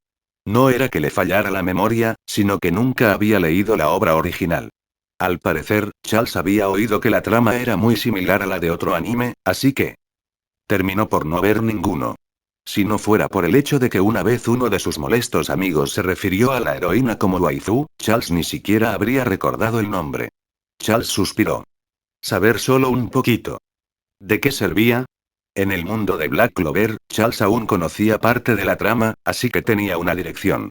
No era que le fallara la memoria, sino que nunca había leído la obra original. Al parecer, Charles había oído que la trama era muy similar a la de otro anime, así que terminó por no ver ninguno. Si no fuera por el hecho de que una vez uno de sus molestos amigos se refirió a la heroína como waifu, Charles ni siquiera habría recordado el nombre. Charles suspiró. Saber solo un poquito. ¿De qué servía? En el mundo de Black Clover, Charles aún conocía parte de la trama, así que tenía una dirección.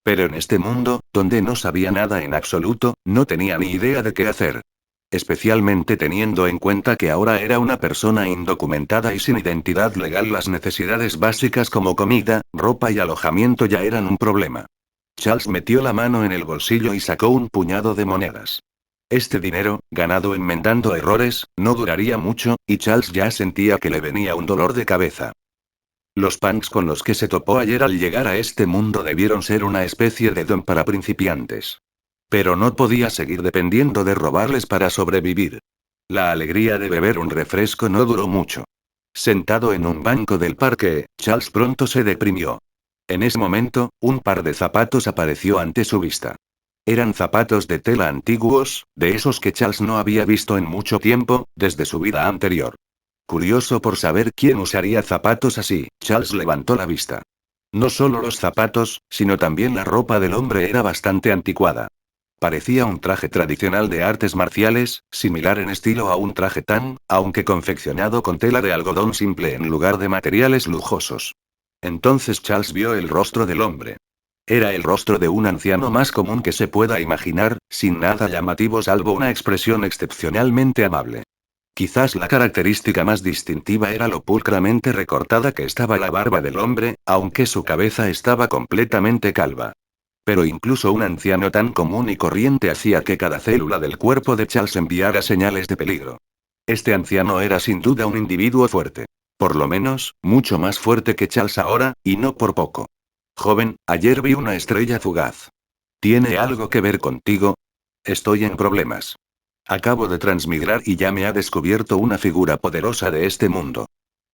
Pero en este mundo, donde no sabía nada en absoluto, no tenía ni idea de qué hacer. Especialmente teniendo en cuenta que ahora era una persona indocumentada y sin identidad legal, las necesidades básicas como comida, ropa y alojamiento ya eran un problema. Charles metió la mano en el bolsillo y sacó un puñado de monedas. Este dinero, ganado enmendando errores, no duraría mucho, y Charles ya sentía que le venía un dolor de cabeza. Los punks con los que se topó ayer al llegar a este mundo debieron ser una especie de don para principiantes. Pero no podía seguir dependiendo de robarles para sobrevivir. La alegría de beber un refresco no duró mucho. Sentado en un banco del parque, Charles pronto se deprimió. En ese momento, un par de zapatos apareció ante su vista. Eran zapatos de tela antiguos, de esos que Charles no había visto en mucho tiempo, desde su vida anterior. Curioso por saber quién usaría zapatos así, Charles levantó la vista. No solo los zapatos, sino también la ropa del hombre era bastante anticuada. Parecía un traje tradicional de artes marciales, similar en estilo a un traje tan, aunque confeccionado con tela de algodón simple en lugar de materiales lujosos. Entonces Charles vio el rostro del hombre. Era el rostro de un anciano más común que se pueda imaginar, sin nada llamativo salvo una expresión excepcionalmente amable. Quizás la característica más distintiva era lo pulcramente recortada que estaba la barba del hombre, aunque su cabeza estaba completamente calva. Pero incluso un anciano tan común y corriente hacía que cada célula del cuerpo de Charles enviara señales de peligro. Este anciano era sin duda un individuo fuerte. Por lo menos, mucho más fuerte que Charles ahora, y no por poco. Joven, ayer vi una estrella fugaz. ¿Tiene algo que ver contigo? Estoy en problemas. Acabo de transmigrar y ya me ha descubierto una figura poderosa de este mundo.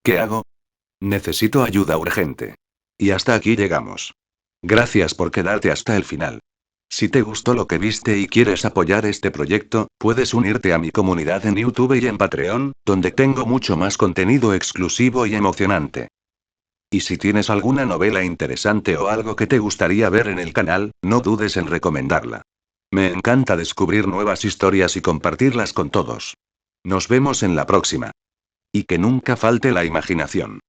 ¿Qué hago? Necesito ayuda urgente. Y hasta aquí llegamos. Gracias por quedarte hasta el final. Si te gustó lo que viste y quieres apoyar este proyecto, puedes unirte a mi comunidad en YouTube y en Patreon, donde tengo mucho más contenido exclusivo y emocionante. Y si tienes alguna novela interesante o algo que te gustaría ver en el canal, no dudes en recomendarla. Me encanta descubrir nuevas historias y compartirlas con todos. Nos vemos en la próxima. Y que nunca falte la imaginación.